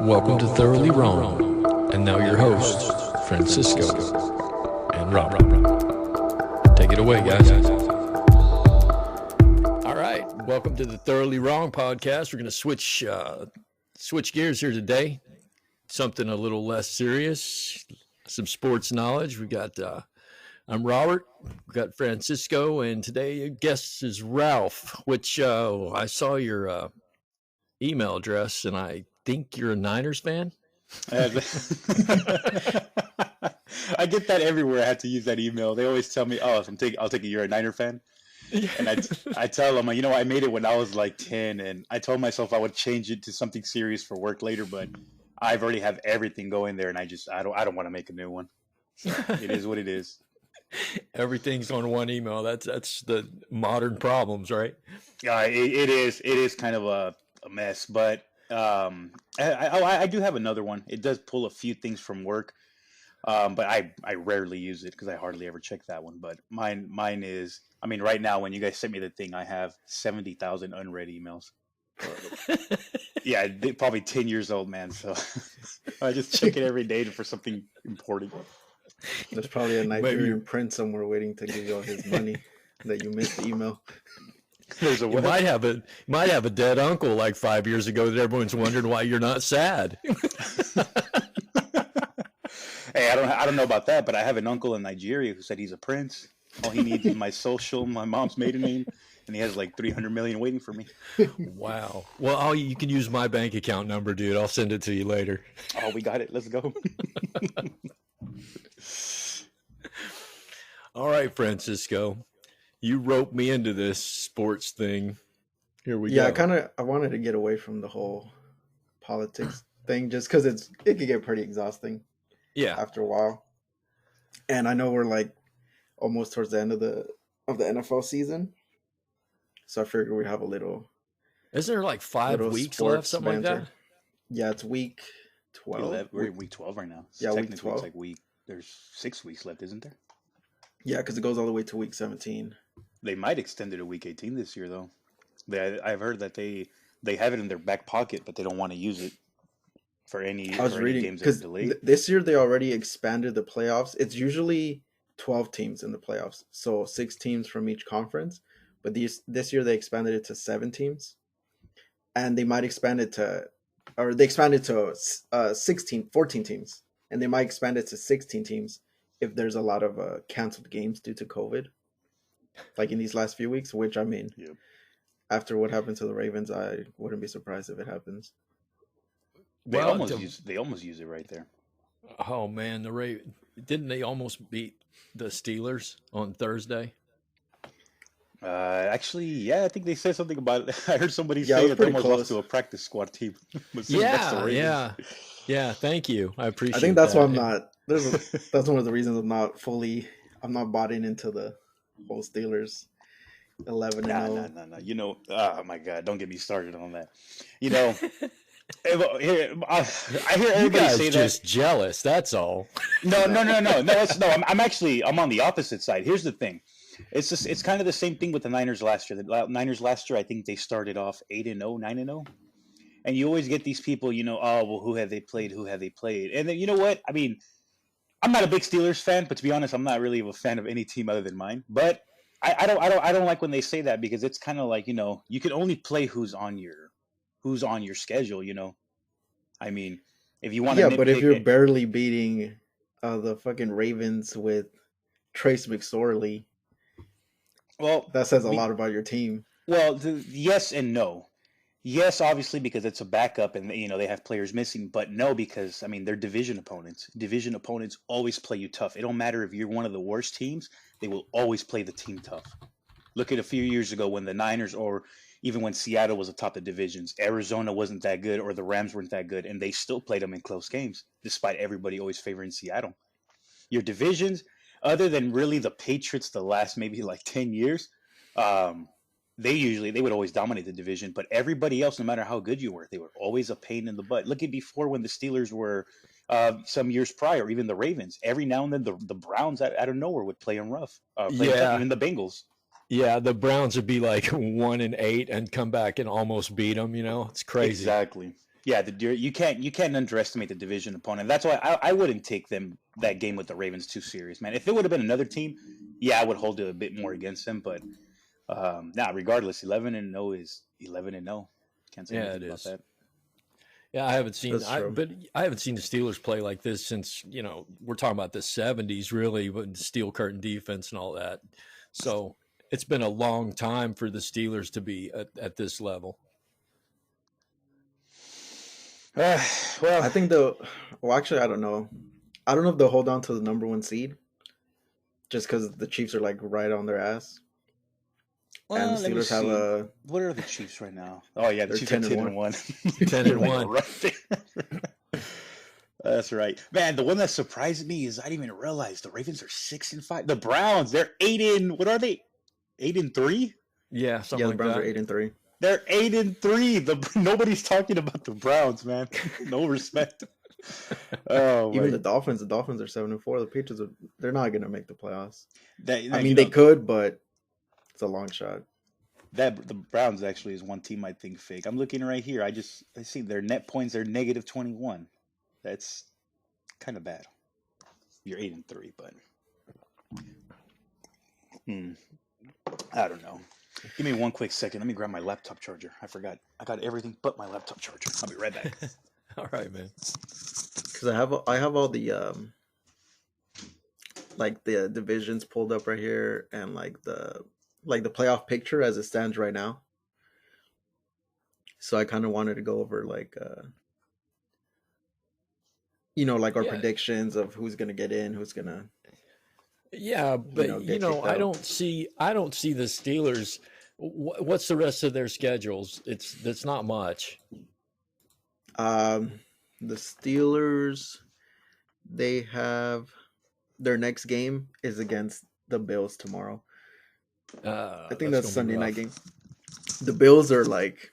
Welcome to Thoroughly Wrong. And now your hosts, Francisco and Rob. Take it away, guys. All right. Welcome to the Thoroughly Wrong podcast. We're going to switch gears here today. Something a little less serious, some sports knowledge. We got I'm Robert. We got Francisco, and today your guest is Ralph, which I saw your email address, and I think you're a Niners fan. I get that everywhere. I had to use that email. They always tell me, "Oh, I'll take it. You're a Niner fan," and I tell them, I made it when I was like 10, and I told myself I would change it to something serious for work later, but I've already have everything going there, and I don't want to make a new one. So it is what it is. Everything's on one email. That's the modern problems, right? Yeah, it is kind of a mess, but I do have another one. It does pull a few things from work, but I rarely use it because I hardly ever check that one. But mine is, right now when you guys sent me the thing, I have 70,000 unread emails. Yeah, they're probably 10 years old, man. So I just check it every day for something important. There's probably a Nigerian prince somewhere waiting to give you all his money that you missed the email. You might have a dead uncle like 5 years ago that everyone's wondering why you're not sad. Hey, I don't know about that, but I have an uncle in Nigeria who said he's a prince. All he needs is my social, my mom's maiden name, and he has like 300 million waiting for me. Wow. Well, you can use my bank account number, dude. I'll send it to you later. Oh, we got it. Let's go. All right, Francisco. You roped me into this sports thing. Here we go. Yeah, I wanted to get away from the whole politics thing just because it could get pretty exhausting. Yeah. After a while. And I know we're like almost towards the end of the NFL season. So I figured we'd have a little. Isn't there like 5 weeks left, something banter. Like that? Yeah, it's week 12. We're in week 12 right now. Yeah, week 12. It's like there's 6 weeks left, isn't there? Yeah, because it goes all the way to week 17. They might extend it to week 18 this year, though. I've heard that they have it in their back pocket, but they don't want to use it for any games that are delayed. This year they already expanded the playoffs. It's usually 12 teams in the playoffs, so 6 teams from each conference. But this year they expanded it to 7 teams, and they might expand it to, or they expanded to 14 teams, and they might expand it to 16 teams if there's a lot of canceled games due to COVID, like in these last few weeks. Which Yep. After what happened to the Ravens, I wouldn't be surprised if it happens. They almost use it right there. Oh man, didn't they almost beat the Steelers on Thursday? Actually, yeah, I think they said something about it. I heard somebody say that they almost lost to a practice squad team. Yeah. Thank you. I appreciate. I think that's why I'm not. That's one of the reasons I'm not bought into the whole Steelers 11-0. No. Oh my God, don't get me started on that. I hear everybody say that. Just jealous. That's all. No. I'm on the opposite side. Here's the thing. It's kind of the same thing with the Niners last year. The Niners last year, I think they started off 8-0, 9-0. And you always get these people, who have they played? And then, you know what? I'm not a big Steelers fan, but to be honest, I'm not really a fan of any team other than mine. But I don't like when they say that, because it's kind of like, you can only play who's on your schedule, if you want to. Yeah, but if you're barely beating the fucking Ravens with Trace McSorley, well, that says a lot about your team. Well, yes and no. Yes, obviously, because it's a backup and, they have players missing. But no, because, they're division opponents. Division opponents always play you tough. It don't matter if you're one of the worst teams. They will always play the team tough. Look at a few years ago when the Niners, or even when Seattle was atop the divisions, Arizona wasn't that good, or the Rams weren't that good, and they still played them in close games, despite everybody always favoring Seattle. Your divisions, other than really the Patriots the last maybe like 10 years, they would always dominate the division, but everybody else, no matter how good you were, they were always a pain in the butt. Look at before when the Steelers were some years prior, even the Ravens. Every now and then the Browns out of nowhere would play them rough. Even the Bengals. Yeah, the Browns would be like 1-8 and come back and almost beat them. It's crazy. Exactly. Yeah, you can't underestimate the division opponent. That's why I wouldn't take that game with the Ravens too serious, man. If it would have been another team, yeah, I would hold it a bit more against them. But regardless, 11-0 is 11-0. Can't say Yeah, anything it about is. that. Yeah, I haven't seen. That's true. But I haven't seen the Steelers play like this since we're talking about the '70s, really, with steel curtain defense and all that. So it's been a long time for the Steelers to be at this level. I think well, actually, I don't know. I don't know if they'll hold on to the number one seed just because the Chiefs are like right on their ass, and the Let me Steelers have see. What are the Chiefs right now? Oh yeah, the they're Chiefs are 10-1. 10-1. 10-1. Right there. That's right, man. The one that surprised me is I didn't even realize the Ravens are 6-5. The Browns, they're 8 what are they? 8-3. Yeah, something Yeah, the like Browns that. are 8-3. They're 8-3. Nobody's talking about the Browns, man. No respect. Oh Even my. the Dolphins are 7-4. The Patriots they're not gonna make the playoffs. That, I you mean, know, they could, but it's a long shot. that the Browns actually is one team I think fake. I'm looking right here. I see their net points are -21. That's kind of bad. You're 8-3, but I don't know. Give me one quick second. Let me grab my laptop charger. I forgot. I got everything but my laptop charger. I'll be right back. All right, man. Because I have all the like the divisions pulled up right here, and like the playoff picture as it stands right now. So I kind of wanted to go over like like our Yeah, predictions of who's gonna get in, who's gonna yeah, but get kicked I out. don't see the Steelers. What's the rest of their schedules? That's not much. The Steelers, they have their next game is against the Bills tomorrow. I think that's Gonna be Sunday night rough. game. The Bills are like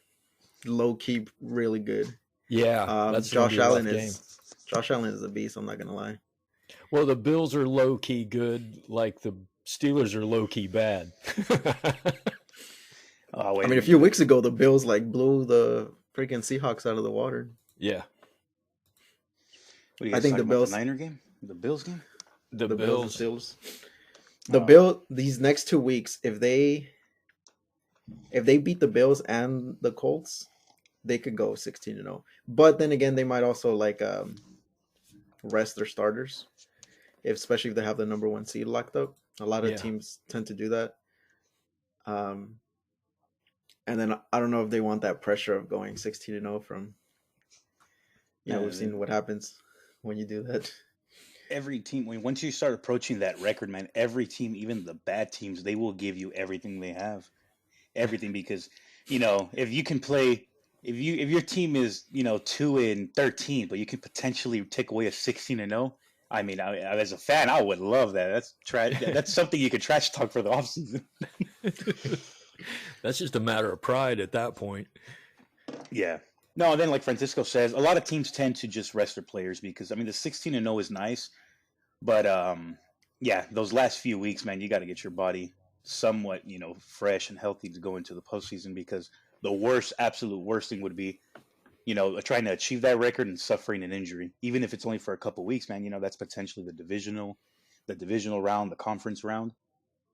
low key really good. Yeah, that's gonna be a rough game. Josh Allen is a beast. I'm not gonna lie. Well, the Bills are low key good, like the Steelers are low key bad. Oh wait. I mean, a few weeks ago, the Bills like blew the freaking Seahawks out of the water. Yeah, What are you I guys think the talking about? Bills, The Niner game? The Bills game? the Bills and Bills. Steelers. These next 2 weeks, if they beat the Bills and the Colts, they could go 16-0. But then again, they might also like rest their starters, especially if they have the number one seed locked up. A lot of Yeah. teams tend to do that. And then I don't know if they want that pressure of going 16-0 from. Yeah, we've seen what happens when you do that. Every team, once you start approaching that record, man, every team, even the bad teams, they will give you everything they have, everything because if you can play, if your team is 2-13, but you can potentially take away a 16-0. I mean, as a fan, I would love that. That's That's something you could trash talk for the offseason. That's just a matter of pride at that point. Yeah. No, then like Francisco says, a lot of teams tend to just rest their players because I mean the 16-0 is nice, but yeah, those last few weeks, man, you got to get your body somewhat fresh and healthy to go into the postseason because the absolute worst thing would be trying to achieve that record and suffering an injury, even if it's only for a couple weeks, man. That's potentially the divisional round, the conference round.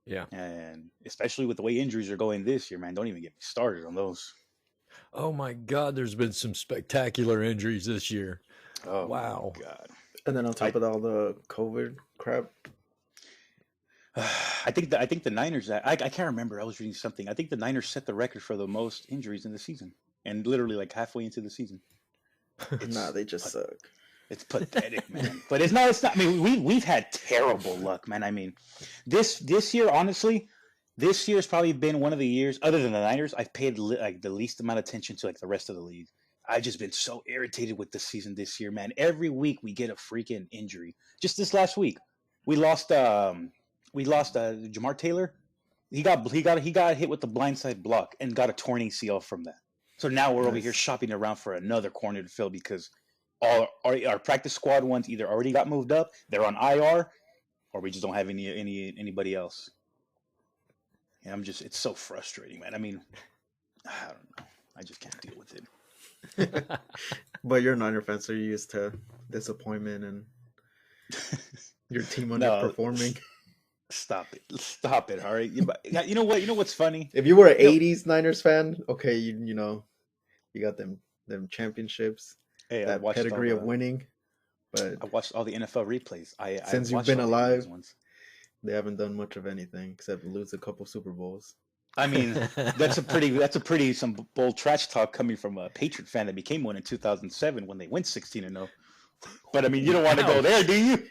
Yeah. And especially with the way injuries are going this year, man, don't even get me started on those. Oh my God, there's been some spectacular injuries this year. Oh wow. my God. And then on top of all the COVID crap. I think the Niners. I can't remember. I was reading something. I think the Niners set the record for the most injuries in the season, and literally like halfway into the season. Nah, they just suck. It's pathetic, man. But it's not. I mean, we've had terrible luck, man. I mean, this year, honestly, this year's probably been one of the years, other than the Niners, I've paid like the least amount of attention to like the rest of the league. I've just been so irritated with the season this year, man. Every week we get a freaking injury. Just this last week, we lost Jamar Taylor. He got hit with the blindside block and got a torn ACL from that. So now we're over here shopping around for another corner to fill because all our practice squad ones either already got moved up, they're on IR, or we just don't have anybody else. And it's so frustrating, man. I mean, I don't know. I just can't deal with it. But you're a Niner fan, so you're used to disappointment and your team No, underperforming. stop it. All right, you know what? You know what's funny? If you were an You know, '80s Niners fan, okay, you know you got them championships, hey, that pedigree of winning. But I watched all the NFL replays. I since you've watched been all the 80s alive, ones. they haven't done much of anything except lose a couple Super Bowls. I mean, that's a pretty some bold trash talk coming from a Patriot fan that became one in 2007 when they went 16-0. But I mean, you don't want to go there, do you?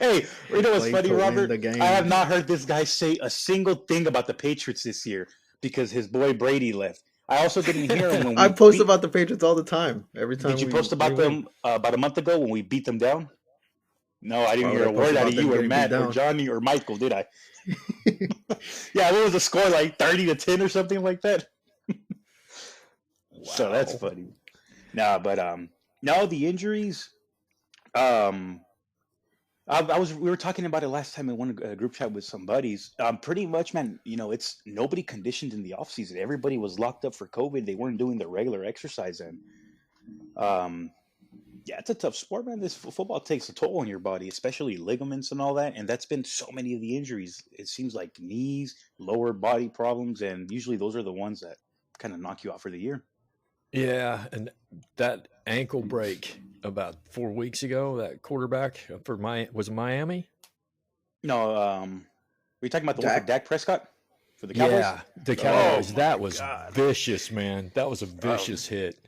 Hey, you know what's Played funny, to win Robert? the game. I have not heard this guy say a single thing about the Patriots this year because his boy Brady left. I also didn't hear him when we I post about the Patriots all the time. Every time. Did you post about them about a month ago when we beat them down? No, I didn't Why would hear I a post word out about of them you or getting beat Matt or down? Johnny or Michael, did I? Yeah, what was the score, like 30-10 or something like that? So that's funny. Nah, but no, the injuries. We were talking about it last time in one group chat with some buddies. Pretty much, man. You know, it's nobody conditioned in the off season. Everybody was locked up for COVID. They weren't doing the regular exercise, and yeah, it's a tough sport, man. This football takes a toll on your body, especially ligaments and all that. And that's been so many of the injuries. It seems like knees, lower body problems, and usually those are the ones that kind of knock you out for the year. Yeah, and that ankle break about 4 weeks ago, that quarterback for was it Miami? No, were you talking about the one for Dak? Dak Prescott for the Cowboys? Yeah, the Cowboys. Oh That my was God. vicious, man. That was a vicious hit.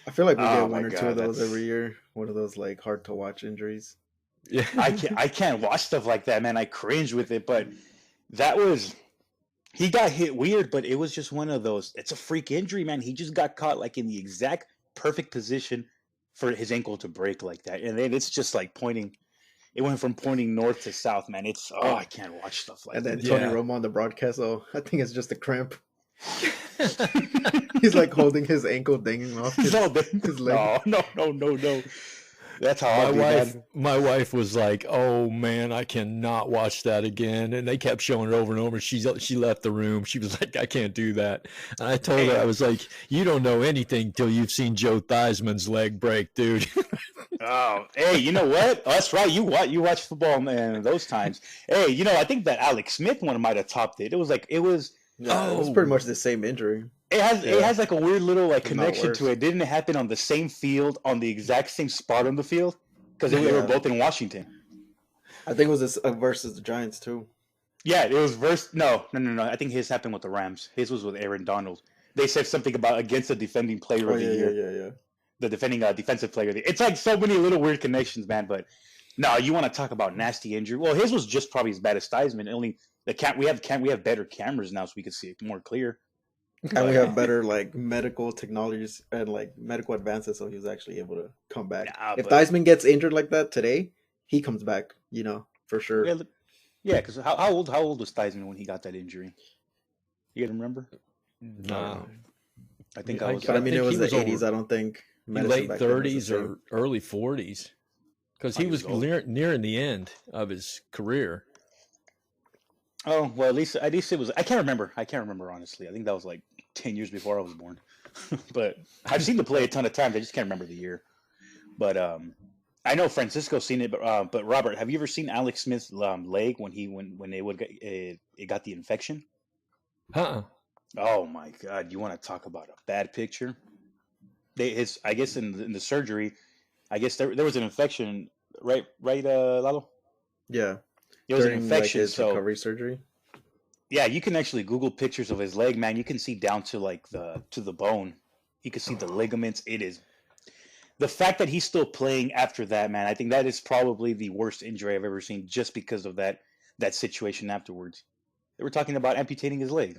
I feel like we Oh get my one or two God, of those that's- every year. One of those like hard to watch injuries. Yeah, I can't watch stuff like that, man. I cringe with it, but that was he got hit weird, but it was just one of those. It's a freak injury, man. He just got caught like in the exact perfect position for his ankle to break like that, and then it's just like pointing. It went from pointing north to south, man. It's I can't watch stuff like And then that. Tony Yeah. Romo on the broadcast. Oh, I think it's just a cramp. He's like holding his ankle dangling off his leg. No. That's how I'll be, man. my wife was like, "Oh man, I cannot watch that again." And they kept showing it over and over. She left the room. She was like, "I can't do that." And I told her, I was like, "You don't know anything till you've seen Joe Theismann's leg break, dude." Oh, hey, you know what? That's right. You watch football, man. Those times. Hey, you know, I think that Alex Smith one might have topped it. It was Yeah, it was pretty much the same injury. It has like a weird little like If not connection to worse. it. Didn't it happen on the same field, on the exact same spot on the field? Because they were Yeah. both in Washington. I think it was this, versus the Giants too. Yeah, it was No. I think his happened with the Rams. His was with Aaron Donald. They said something about against the defending player of the year. Yeah. The defending defensive player. It's like so many little weird connections, man. But no, you want to talk about nasty injury? Well, his was just probably as bad as Theismann. Only we have better cameras now, so we can see it more clear. And we have better like medical technologies and like medical advances, so he was actually able to come back. Nah, If but- Theismann gets injured like that today, he comes back, for sure. Yeah, because how old was Theismann when he got that injury? You guys remember? No, I think I- I was. But I mean, think it was he the was 80s. over- I don't think medicine late back then was the 30s same. or early 40s, because he He was was old. nearing the end of his career. Oh well, at least it was. I can't remember honestly. I think that was like 10 years before I was born. But I've seen the play a ton of times. I just can't remember the year. But I know Francisco's seen it. But Robert, have you ever seen Alex Smith's leg when they would it got the infection? Oh my God! You want to talk about a bad picture? I guess in the surgery, I guess there was an infection, right, Lalo? Yeah. It was an During, infection. like, his So recovery surgery. yeah, you can actually Google pictures of his leg, man. You can see down to like the bone. You can see the ligaments. It is the fact that he's still playing after that, man. I think that is probably the worst injury I've ever seen, just because of that situation afterwards. They were talking about amputating his leg.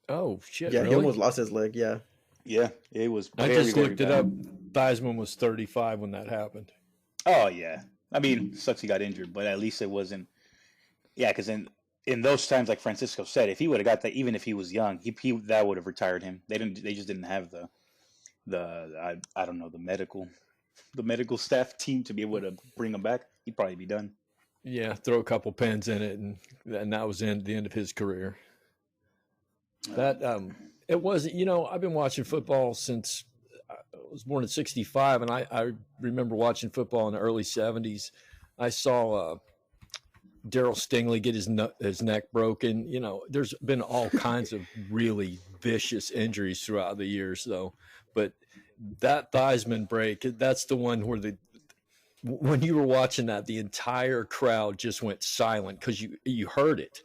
Oh shit! Yeah, really? he almost lost his leg. Yeah. Yeah, it was. I very, just very looked it bad. up. Theismann was 35 when that happened. Oh yeah, I mean, sucks he got injured, but at least it wasn't. Yeah, because in those times, like Francisco said, if he would have got that, even if he was young, he that would have retired him. They just didn't have I don't know, the medical staff team to be able to bring him back. He'd probably be done. Yeah, throw a couple pens in it, and that was the end of his career. That It wasn't, I've been watching football since I was born in 65, and I remember watching football in the early 70s. I saw Daryl Stingley get his neck broken. There's been all kinds of really vicious injuries throughout the years, though. But that Theismann break, that's the one where when you were watching that, the entire crowd just went silent because you heard it.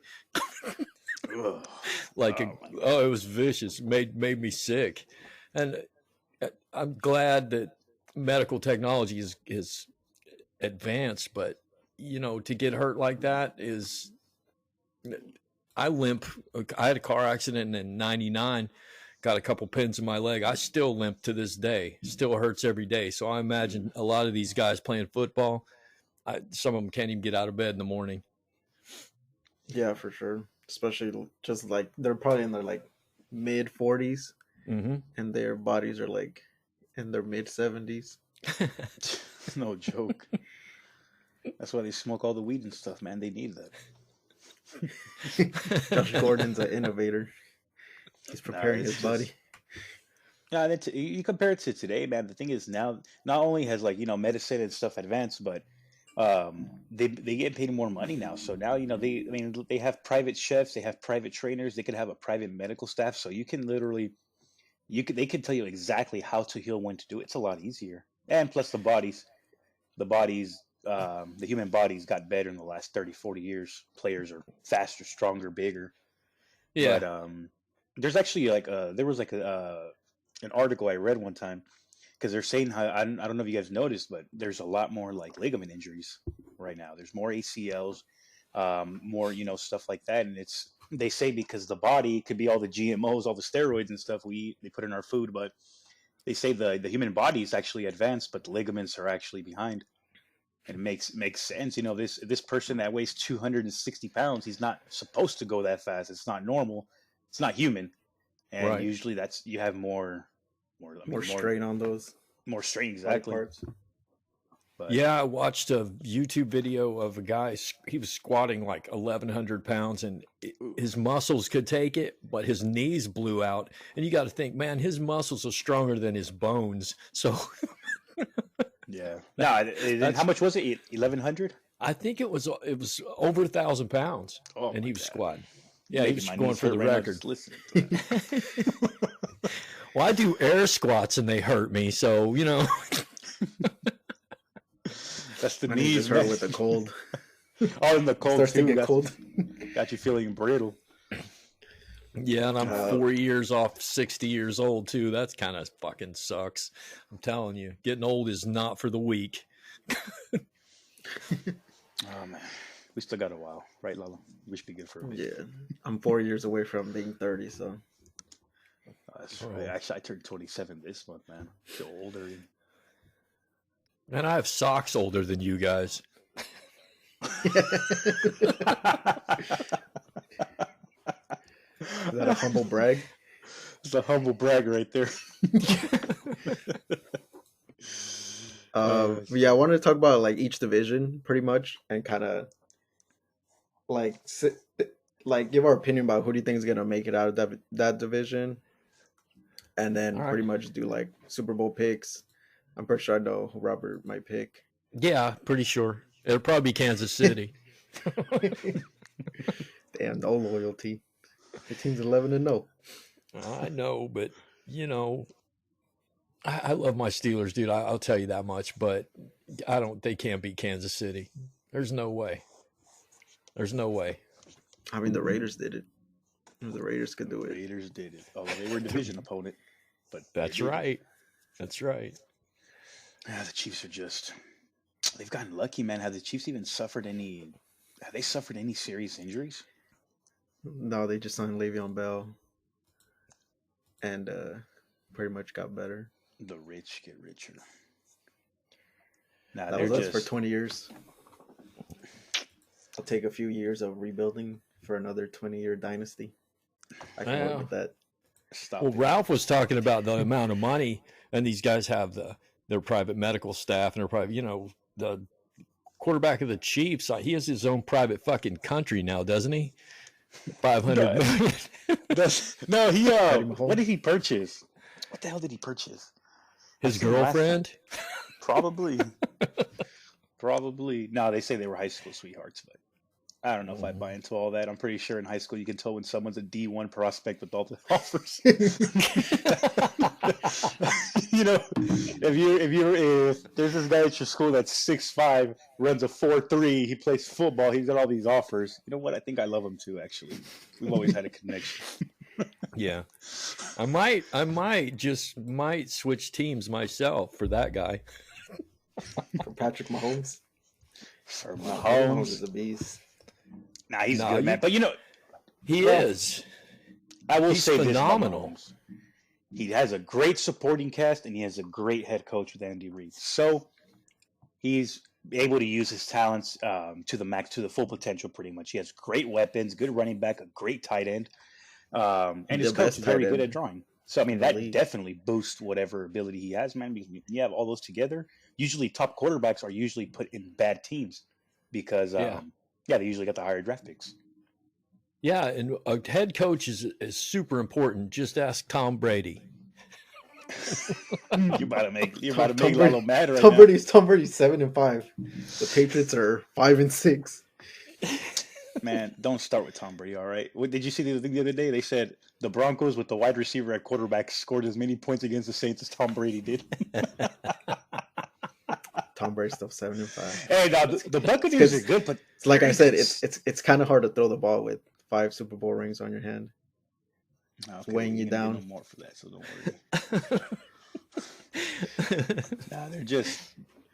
It was vicious. Made me sick. And I'm glad that medical technology is advanced, but to get hurt like that is, I limp. I had a car accident in '99, got a couple pins in my leg. I still limp to this day. Still hurts every day. So I imagine a lot of these guys playing football, some of them can't even get out of bed in the morning. Yeah, for sure. Especially just like they're probably in their like mid 40s, and their bodies are like in their mid 70s. No joke. That's why they smoke all the weed and stuff, man. They need that. Josh Gordon's an innovator. He's preparing his body. Yeah, you compare it to today, man. The thing is now, not only has medicine and stuff advanced, but they get paid more money now. So now they have private chefs, they have private trainers, they could have a private medical staff. So you can literally, they can tell you exactly how to heal, when to do it. It's a lot easier, and plus the human bodies got better in the last 30-40 years. Players are faster, stronger, bigger. Yeah. But there's actually there was an article I read one time, because they're saying how, I don't know if you guys noticed, but there's a lot more like ligament injuries right now. There's more ACLs, more stuff like that, and they say because the body could be all the GMOs, all the steroids and stuff they put in our food, but they say the human body is actually advanced, but the ligaments are actually behind. And it makes sense. This person that weighs 260 pounds, he's not supposed to go that fast. It's not normal. It's not human. And right. Usually you have more strain on those. More strain, exactly. Parts. But, yeah, I watched a YouTube video of a guy. He was squatting like 1,100 pounds, and his muscles could take it, but his knees blew out. And you got to think, man, his muscles are stronger than his bones. So... Yeah. No, how much was it? 1,100? I think it was over 1,000 pounds. Oh, and he was squatting. Yeah, he was going for the record. Listen to that. Well, I do air squats and they hurt me, so That's the knees, hurt with the cold. Oh, in the cold Starts too. to get cold. Got you feeling brittle. Yeah, and I'm 4 years off 60 years old, too. That's kind of fucking sucks. I'm telling you, getting old is not for the weak. Oh, man. We still got a while. Right, Lalo? We should be good for a bit. Yeah. I'm 4 years away from being 30, so. That's right. Actually, I turned 27 this month, man. Feel older. Man, I have socks older than you guys. Is that a humble brag? It's a humble brag right there. Yeah, I wanted to talk about like each division pretty much, and kind of like give our opinion about who do you think is gonna make it out of that division, and then pretty much do like Super Bowl picks. I'm pretty sure I know who Robert might pick. Yeah, pretty sure it'll probably be Kansas City. Damn, no loyalty. The team's 11-0. I know, but I love my Steelers, dude. I'll tell you that much. But they can't beat Kansas City. There's no way. There's no way. I mean, the Raiders did it. The Raiders could do it. The Raiders did it. Oh, they were a division opponent, but that's right. That's right. Yeah, the Chiefs they've gotten lucky, man. Have the Chiefs even suffered any? Have they suffered any serious injuries? No, they just signed Le'Veon Bell, and pretty much got better. The rich get richer. That was us for 20 years. It'll take a few years of rebuilding for another 20-year dynasty. I can work with that. Ralph was talking about the amount of money, and these guys have their private medical staff and their private, the quarterback of the Chiefs. He has his own private fucking country now, doesn't he? 500 No, million. no, he Patty Mahomes. what did he purchase? What the hell did he purchase? His I've seen last time. girlfriend. Probably. Probably. No, they say they were high school sweethearts, but I don't know if I buy into all that. I'm pretty sure in high school you can tell when someone's a D1 prospect with all the offers. If there's this guy at your school that's 6'5", runs a 4.3, he plays football, he's got all these offers. You know what? I think I love him too. Actually, we've always had a connection. Yeah, I might switch teams myself for that guy. For Patrick Mahomes. For Mahomes Mahomes, is a beast. nah, he's good, man. But He is. I will He's say phenomenal. this about Mahomes. He has a great supporting cast, and he has a great head coach with Andy Reid. So he's able to use his talents to the max, to the full potential, pretty much. He has great weapons, good running back, a great tight end, and his The coach best is very tight good end at drawing. So, I mean, in the that league. definitely boosts whatever ability he has, man, because you have all those together. Usually top quarterbacks are usually put in bad teams because, Yeah. they usually got the higher draft picks. Yeah, and a head coach is super important. Just ask Tom Brady. You about to make Tom Lalo mad right Tom now. Brady's 7-5. The Patriots are 5-6. Man, don't start with Tom Brady, all right? What, did you see the other day? They said the Broncos with the wide receiver at quarterback scored as many points against the Saints as Tom Brady did. Tom Brady's still 7-5. Hey, now the Buccaneers are good, but It's like I said, it's- it's kind of hard to throw the ball with 5 Super Bowl rings on your hand. okay, weighing you're you gonna get down. no more for that, so don't worry. Nah,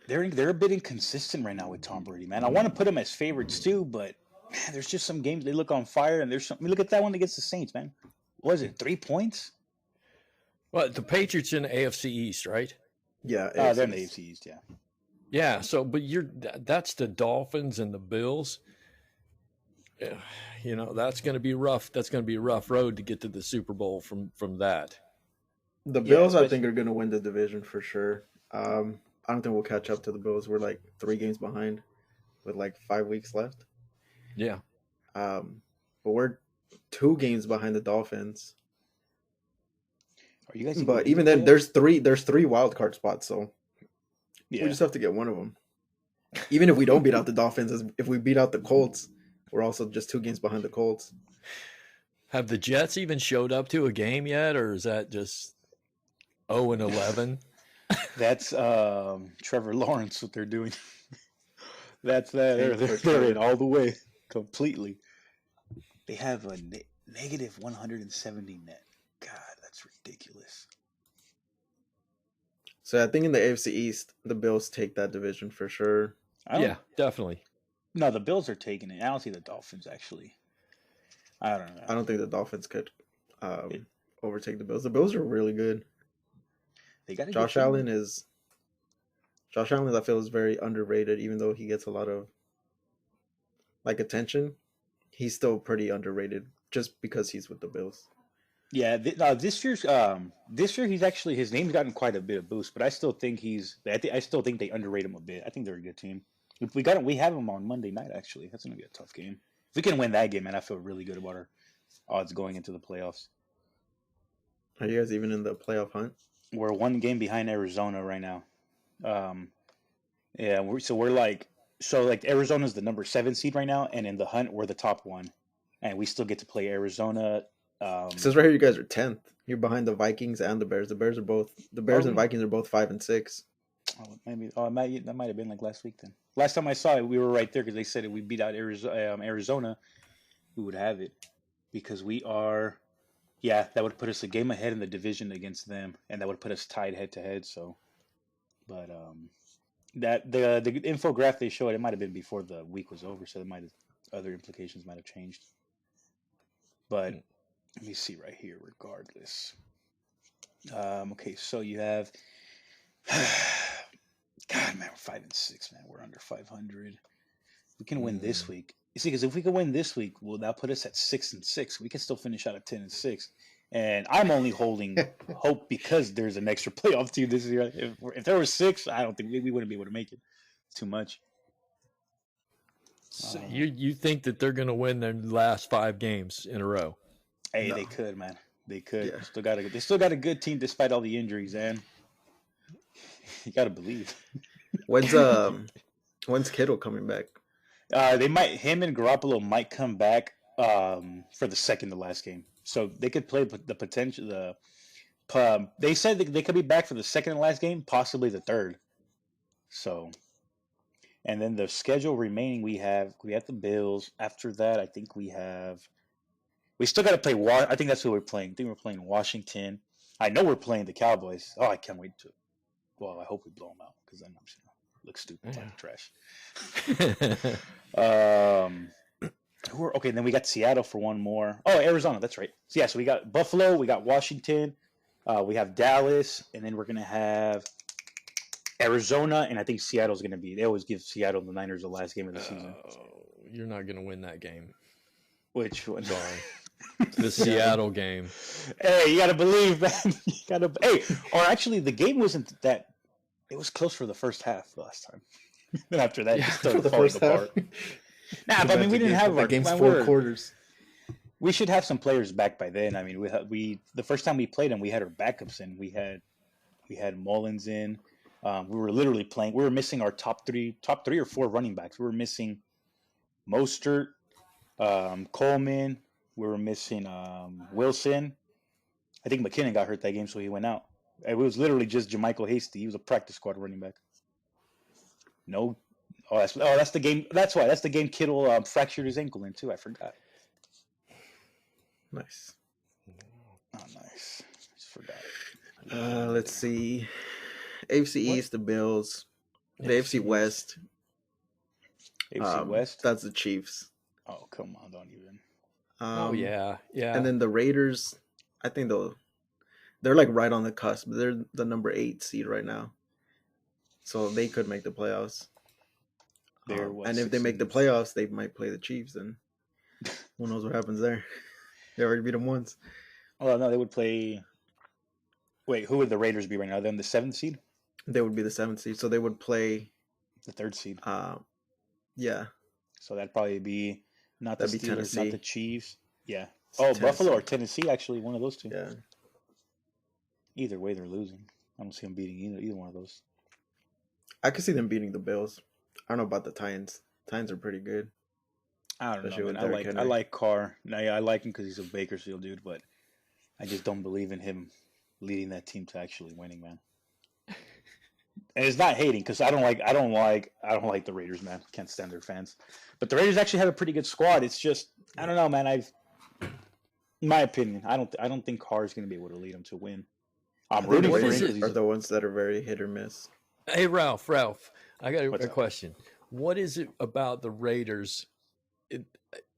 they're a bit inconsistent right now with Tom Brady, man. I want to put them as favorites too, but man, there's just some games they look on fire, and there's some. I mean, look at that one against the Saints, man. What was it 3 points? Well, the Patriots in the AFC East, right? Yeah, They're in the AFC East, yeah. Yeah. So, but that's the Dolphins and the Bills. Yeah, that's going to be rough. That's going to be a rough road to get to the Super Bowl from that. The Yeah, Bills, I especially- think, are going to win the division for sure. I don't think we'll catch up to the Bills. We're like 3 games behind with like 5 weeks left. Yeah. But we're 2 games behind the Dolphins. Are you guys? But even then, there's three wild card spots, so yeah. we just have to get one of them. Even if we don't beat out the Dolphins, if we beat out the Colts, we're also just 2 games behind the Colts. Have the Jets even showed up to a game yet, or is that just 0-11? That's Trevor Lawrence. What they're doing. That's that. They're Trevor. in all the way completely. They have a negative 170 net. God, that's ridiculous. So I think in the AFC East, the Bills take that division for sure. Yeah, definitely. No, the Bills are taking it. I don't see the Dolphins actually. I don't know. I don't think the Dolphins could overtake the Bills. The Bills are really good. They got Josh Allen, I feel, is very underrated, even though he gets a lot of attention. He's still pretty underrated just because he's with the Bills. Yeah, this year he's actually, his name's gotten quite a bit of boost, but I still think I still think they underrate him a bit. I think they're a good team. We have them on Monday night actually. That's gonna be a tough game. If we can win that game, man, I feel really good about our odds going into the playoffs. Are you guys even in the playoff hunt? We're 1 game behind Arizona right now. Arizona's the number 7 seed right now, and in the hunt we're the top 1, and we still get to play Arizona. It says right here you guys are 10th. You're behind the Vikings and the Bears. The Bears and Vikings are both 5-6. That might have been like last week then. Last time I saw it, we were right there because they said if we beat out Arizona, we would have it because we are. Yeah, that would put us a game ahead in the division against them, and that would put us tied head to head. So, but that the infographic they showed, it might have been before the week was over, so other implications might have changed. But let me see right here. Regardless, okay, so you have. God, man, we're 5-6, man. We're under 500. We can win this week. You see, because if we can win this week, well, that'll put us at 6-6. We can still finish out at 10-6. And I'm only holding hope because there's an extra playoff team this year. If there was 6, I don't think we wouldn't be able to make it. It's too much. So you think that they're going to win their last 5 games in a row? Hey, No. they could, man. They could. Yeah. They still got a good team despite all the injuries, man. You got to believe. When's Kittle coming back? Him and Garoppolo might come back for the second to last game. So they could play the potential. They said they could be back for the second to last game, possibly the third. So, and then the schedule remaining, we have the Bills. After that, I think we still got to play. I think that's who we're playing. I think we're playing Washington. I know we're playing the Cowboys. Oh, I can't wait to. Well, I hope we blow them out because then I'm just gonna look stupid like trash. Okay, then we got Seattle for one more. Oh, Arizona, that's right. So, yeah, so we got Buffalo, we got Washington, we have Dallas, and then we're gonna have Arizona, and I think Seattle's gonna be. They always give Seattle the Niners the last game of the season. You're not going to win that game. Which one? Sorry. The Seattle game. Hey, you gotta believe, man. Or actually, the game wasn't that. It was close for the first half last time. Then after that, it started falling apart. Nah, but I mean, we didn't have our game's 4 quarters. We should have some players back by then. I mean, we the first time we played them, we had our backups in. We had Mullins in. We were literally playing. We were missing our top three or 4 running backs. We were missing Mostert, Coleman. We were missing Wilson. I think McKinnon got hurt that game, so he went out. It was literally just Jermichael Hasty. He was a practice squad running back. No. That's the game. That's why. That's the game Kittle fractured his ankle in, too. I forgot. Nice. Oh, nice. Just forgot. Let's see. AFC East, the Bills. The AFC West. AFC West? That's the Chiefs. Oh, come on. Don't even. Yeah. And then the Raiders, I think they're like right on the cusp. They're the number 8 seed right now. So they could make the playoffs. And if they make the playoffs, they might play the Chiefs, and who knows what happens there. They already beat them once. Oh, no, they would play... Wait, who would the Raiders be right now? They're in the 7th seed? They would be the 7th seed, so they would play... The 3rd seed. Yeah. So that'd probably be not the Steelers, Tennessee. not the Chiefs. Yeah. It's Buffalo Tennessee. or Tennessee, actually, one of those 2. Yeah. Either way, they're losing. I don't see them beating either one of those. I could see them beating the Bills. I don't know about the Titans. Titans are pretty good. I don't Especially know, with man. Derrick I Henry. like Carr. I like him because he's a Bakersfield dude, but I just don't believe in him leading that team to actually winning, man. And it's not hating because I don't like the Raiders, man. Can't stand their fans. But the Raiders actually have a pretty good squad. It's just I don't know, man. In my opinion, I don't think Carr is going to be able to lead them to win. I'm rooting for him. Are the ones that are very hit or miss. Hey, Ralph, I got What's a up? question. What is it about the Raiders?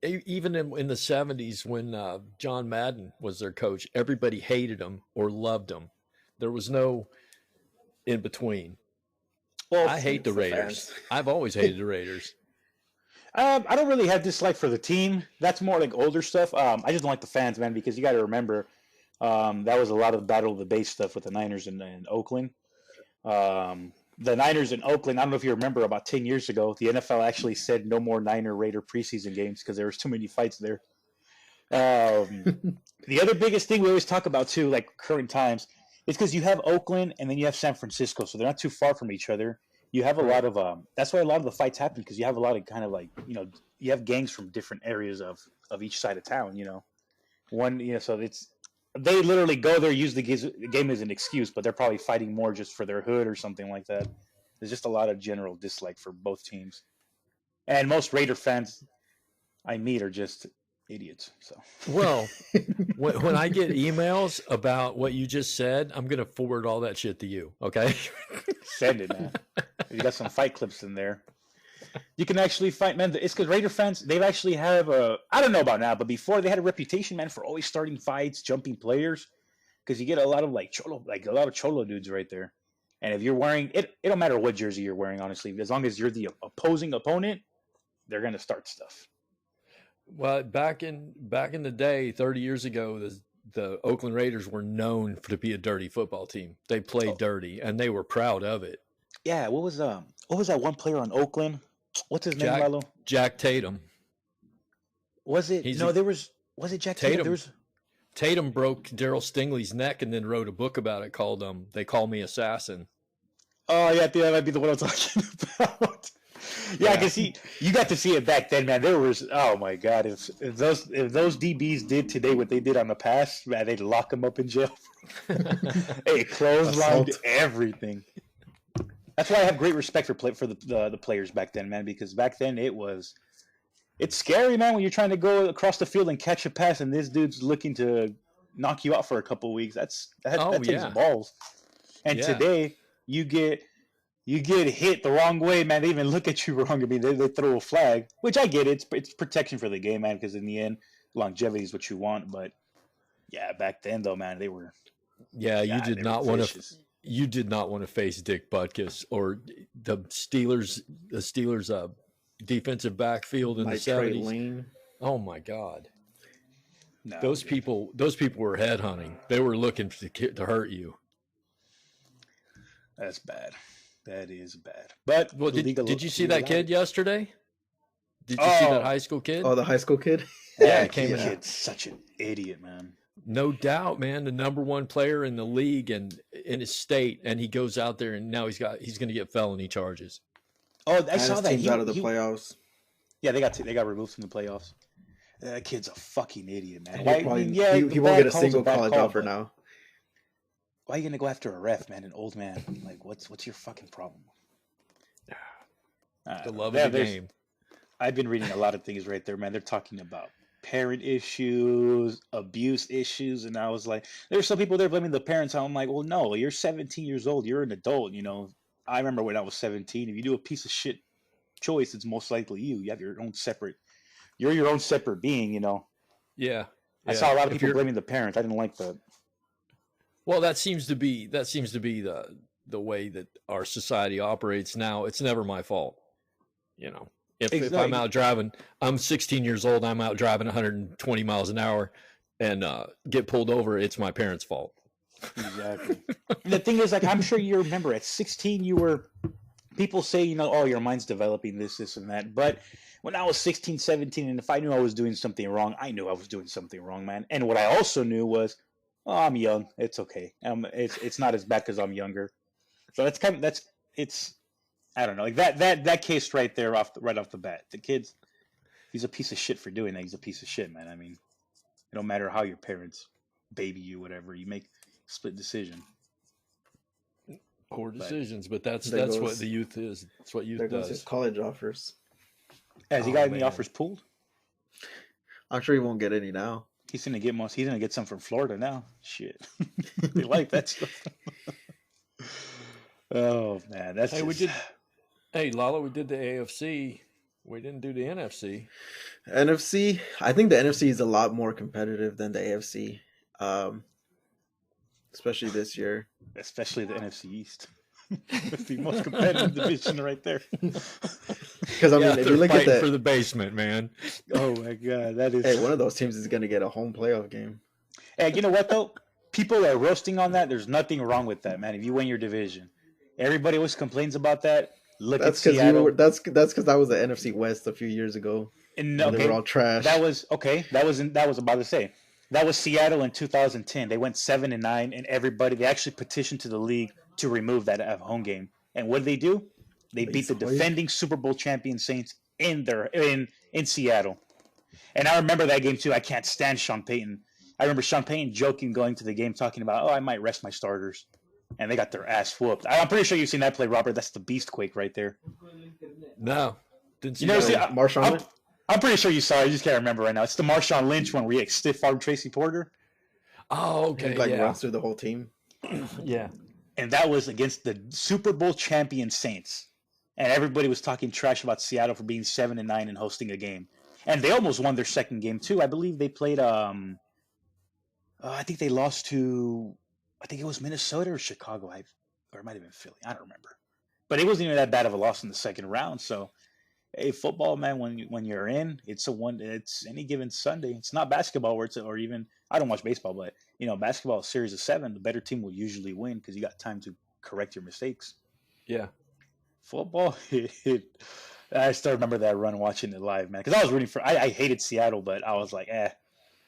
Even in the 70s when John Madden was their coach, everybody hated him or loved him. There was no in between. Well, I hate the it's the Raiders. fans. I've always hated the Raiders. I don't really have dislike for the team. That's more like older stuff. I just don't like the fans, man, because you got to remember that was a lot of the Battle of the Bay stuff with the Niners in Oakland. The Niners in Oakland, I don't know if you remember, about 10 years ago, the NFL actually said no more Niner-Raider preseason games because there was too many fights there. The other biggest thing we always talk about, too, like current times, is because you have Oakland and then you have San Francisco, so they're not too far from each other. You have a lot of that's why a lot of the fights happen because you have a lot of kind of like you have gangs from different areas of each side of town. So they literally go there, use the game as an excuse, but they're probably fighting more just for their hood or something like that. There's just a lot of general dislike for both teams, and most Raider fans I meet are just idiots. So Well, when I get emails about what you just said, I'm going to forward all that shit to you. Okay. send it, man. You got some fight clips in there. You can actually fight, man. It's because Raider fans, they've actually have I don't know about now, but before they had a reputation, man, for always starting fights, jumping players, because you get a lot of a lot of cholo dudes right there. And if you're wearing it, it don't matter what jersey you're wearing, honestly, as long as you're the opposing opponent, they're gonna start stuff. Well, back in the day, 30 years ago, the Oakland Raiders were known to be a dirty football team. They played dirty, and they were proud of it. Yeah, what was that one player on Oakland? What's his name, Lalo? Jack Tatum. Was it? Was it Jack Tatum? Tatum broke Daryl Stingley's neck and then wrote a book about it called "They Call Me Assassin." Oh yeah, I think that might be the one I'm talking about. Yeah, because you got to see it back then, man. There was, oh my god, if those DBs did today what they did on the past, man, they'd lock them up in jail. Hey, clotheslined everything. That's why I have great respect for the players back then, man. Because back then it's scary, man, when you're trying to go across the field and catch a pass, and this dude's looking to knock you out for a couple of weeks. That takes balls. And today you get hit the wrong way, man. They even look at you wrong. I mean, they throw a flag, which I get. It's protection for the game, man, because in the end, longevity is what you want. But yeah, back then though, man, they were. Yeah, you did not want to. You did not want to face Dick Butkus or the Steelers. The Steelers' defensive backfield in the 70s. Oh my God! No, those people were headhunting. They were looking to hurt you. That's bad. That is bad. But did you see that kid yesterday? Did you see that high school kid? Oh, the high school kid? Yeah, kid's such an idiot, man. No doubt, man. The number one player in the league and in his state, and he goes out there and now he's going to get felony charges. Oh, I saw that. Team's out of the playoffs. Yeah, they got removed from the playoffs. That kid's a fucking idiot, man. He won't get a single college offer now. Why are you gonna go after a ref, man? An old man. Like, what's your fucking problem? The love of the game. I've been reading a lot of things right there, man. They're talking about parent issues, abuse issues, and I was like, there's some people there blaming the parents. I'm like, well, no, you're 17 years old. You're an adult. You know, I remember when I was 17. If you do a piece of shit choice, it's most likely you. You have your own separate. You're your own separate being. You know. Yeah. I saw a lot of people blaming the parents. I didn't like that. Well, that seems to be the way that our society operates now. It's never my fault. You know, if I'm out driving, I'm 16 years old, I'm out driving 120 miles an hour and get pulled over, it's my parents' fault. Exactly. The thing is, like, I'm sure you remember at 16, people say, you know, oh, your mind's developing this and that. But when I was 16, 17, and if I knew I was doing something wrong, I knew I was doing something wrong, man. And what I also knew was, oh, I'm young. It's okay. It's not as bad because I'm younger. So it's I don't know, like that case right there right off the bat. The kid's he's a piece of shit for doing that. He's a piece of shit, man. I mean, it don't matter how your parents baby you, whatever. You make a split decision. Poor decisions, but that's what the youth is. That's what youth does. There goes his college offers. Has he got any offers pulled? I'm sure he won't get any now. He's gonna get most. He's gonna get some from Florida now. Shit, they like that stuff. Oh man, that's. Hey, Lalo, we did the AFC. We didn't do the NFC. NFC, I think the NFC is a lot more competitive than the AFC, especially this year. Especially the NFC East. It's the most competitive division right there. Because I mean, if you look at for the basement, man. Oh my god, that is. Hey, one of those teams is going to get a home playoff game. Hey, you know what though? People are roasting on that. There's nothing wrong with that, man. If you win your division, everybody always complains about that. That's because that's because that was the NFC West a few years ago. And they were all trash. That was okay. That was about to say. That was Seattle in 2010. They went 7-9, and they actually petitioned to the league to remove that home game. And what did they do? They beat the defending Super Bowl champion Saints in Seattle. And I remember that game too. I can't stand Sean Payton. I remember Sean Payton joking going to the game, talking about, "Oh, I might rest my starters," and they got their ass whooped. I'm pretty sure you've seen that play, Robert. That's the Beastquake right there. No, didn't see. You never see Marshawn Lynch? I'm pretty sure you saw it. You just can't remember right now. It's the Marshawn Lynch one where he stiff armed Tracy Porter. Oh, okay. He runs through the whole team. Yeah. And that was against the Super Bowl champion Saints. And everybody was talking trash about Seattle for being 7-9 and hosting a game. And they almost won their second game too. I believe they played I think they lost to, I think it was Minnesota or Chicago. Or it might have been Philly. I don't remember. But it wasn't even that bad of a loss in the second round. So, hey, football, man, when you're in, it's any given Sunday. It's not basketball or even, I don't watch baseball, but, you know, basketball is series of 7. The better team will usually win because you got time to correct your mistakes. Yeah. Football, I still remember that run watching it live, man. Because I was rooting for. I hated Seattle, but I was like,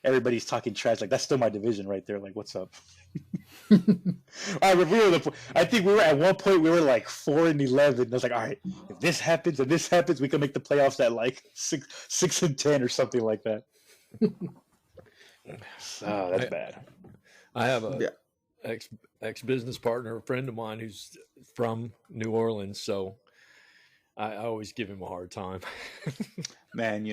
everybody's talking trash. Like that's still my division right there. Like, what's up? I think we were at one point we were like 4-11. I was like, all right, if this happens and this happens, we can make the playoffs at like 6-10 or something like that. So that's bad. I have a ex business partner, a friend of mine who's from New Orleans, so I always give him a hard time. Man,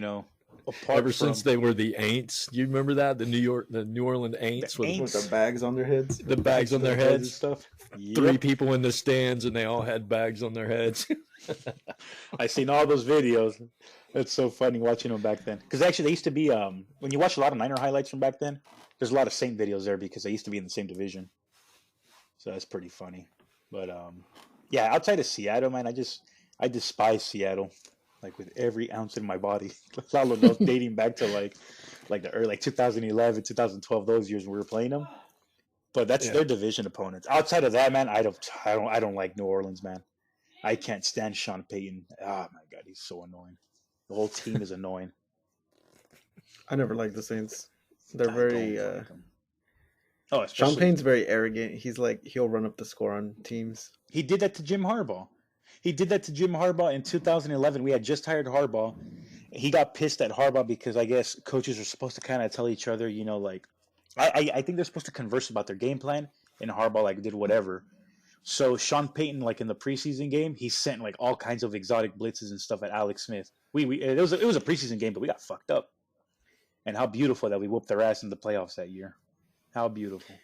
ever since they were the Aints, you remember that the New Orleans Aints with the bags on their heads, the bags on their heads, and stuff. Three people in the stands, and they all had bags on their heads. I seen all those videos. It's so funny watching them back then. Because actually, they used to be when you watch a lot of Niner highlights from back then. There's a lot of Saint videos there because they used to be in the same division. So that's pretty funny. But yeah, outside of Seattle, man, I despise Seattle, like with every ounce in my body. Lalo knows, dating back to like the early 2011, 2012, those years when we were playing them. But that's their division opponents. Outside of that, man, I don't like New Orleans, man. I can't stand Sean Payton. Oh my god, he's so annoying. The whole team is annoying. I never liked the Saints. They're very. Especially Sean Payton's very arrogant. He's like he'll run up the score on teams. He did that to Jim Harbaugh. He did that to Jim Harbaugh in 2011. We had just hired Harbaugh. He got pissed at Harbaugh because I guess coaches are supposed to kind of tell each other, like I think they're supposed to converse about their game plan, and Harbaugh like did whatever. So Sean Payton, like in the preseason game, he sent like all kinds of exotic blitzes and stuff at Alex Smith. It was a preseason game, but we got fucked up. And how beautiful that we whooped their ass in the playoffs that year. How beautiful.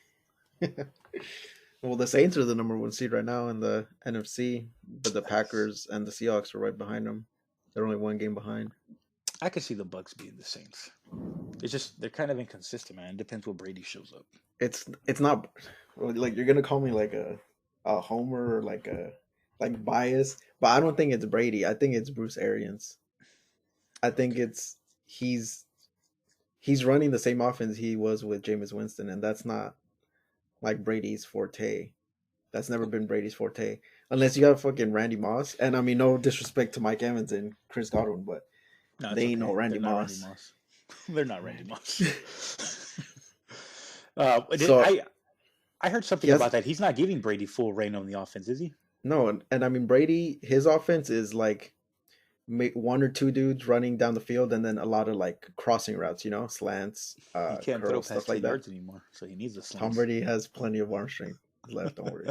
Well, the Saints are the number 1 seed right now in the NFC, but the Packers and the Seahawks are right behind them. They're only 1 game behind. I could see the Bucks being the Saints. It's just they're kind of inconsistent, man. It depends what Brady shows up. It's not like you're gonna call me like a homer or like bias, but I don't think it's Brady. I think it's Bruce Arians. I think he's running the same offense he was with Jameis Winston, and that's not like Brady's forte. That's never been Brady's forte, unless you got fucking Randy Moss. And I mean, no disrespect to Mike Evans and Chris Godwin, but they ain't no Randy Moss. They're not Randy Moss. I heard something about that. He's not giving Brady full reign on the offense, is he? No, and I mean Brady, his offense is like 1 or 2 dudes running down the field, and then a lot of like crossing routes, slants. He can't throw past stuff like 10 yards anymore, so he needs the slants. Tom Brady has plenty of arm strength left. Don't worry.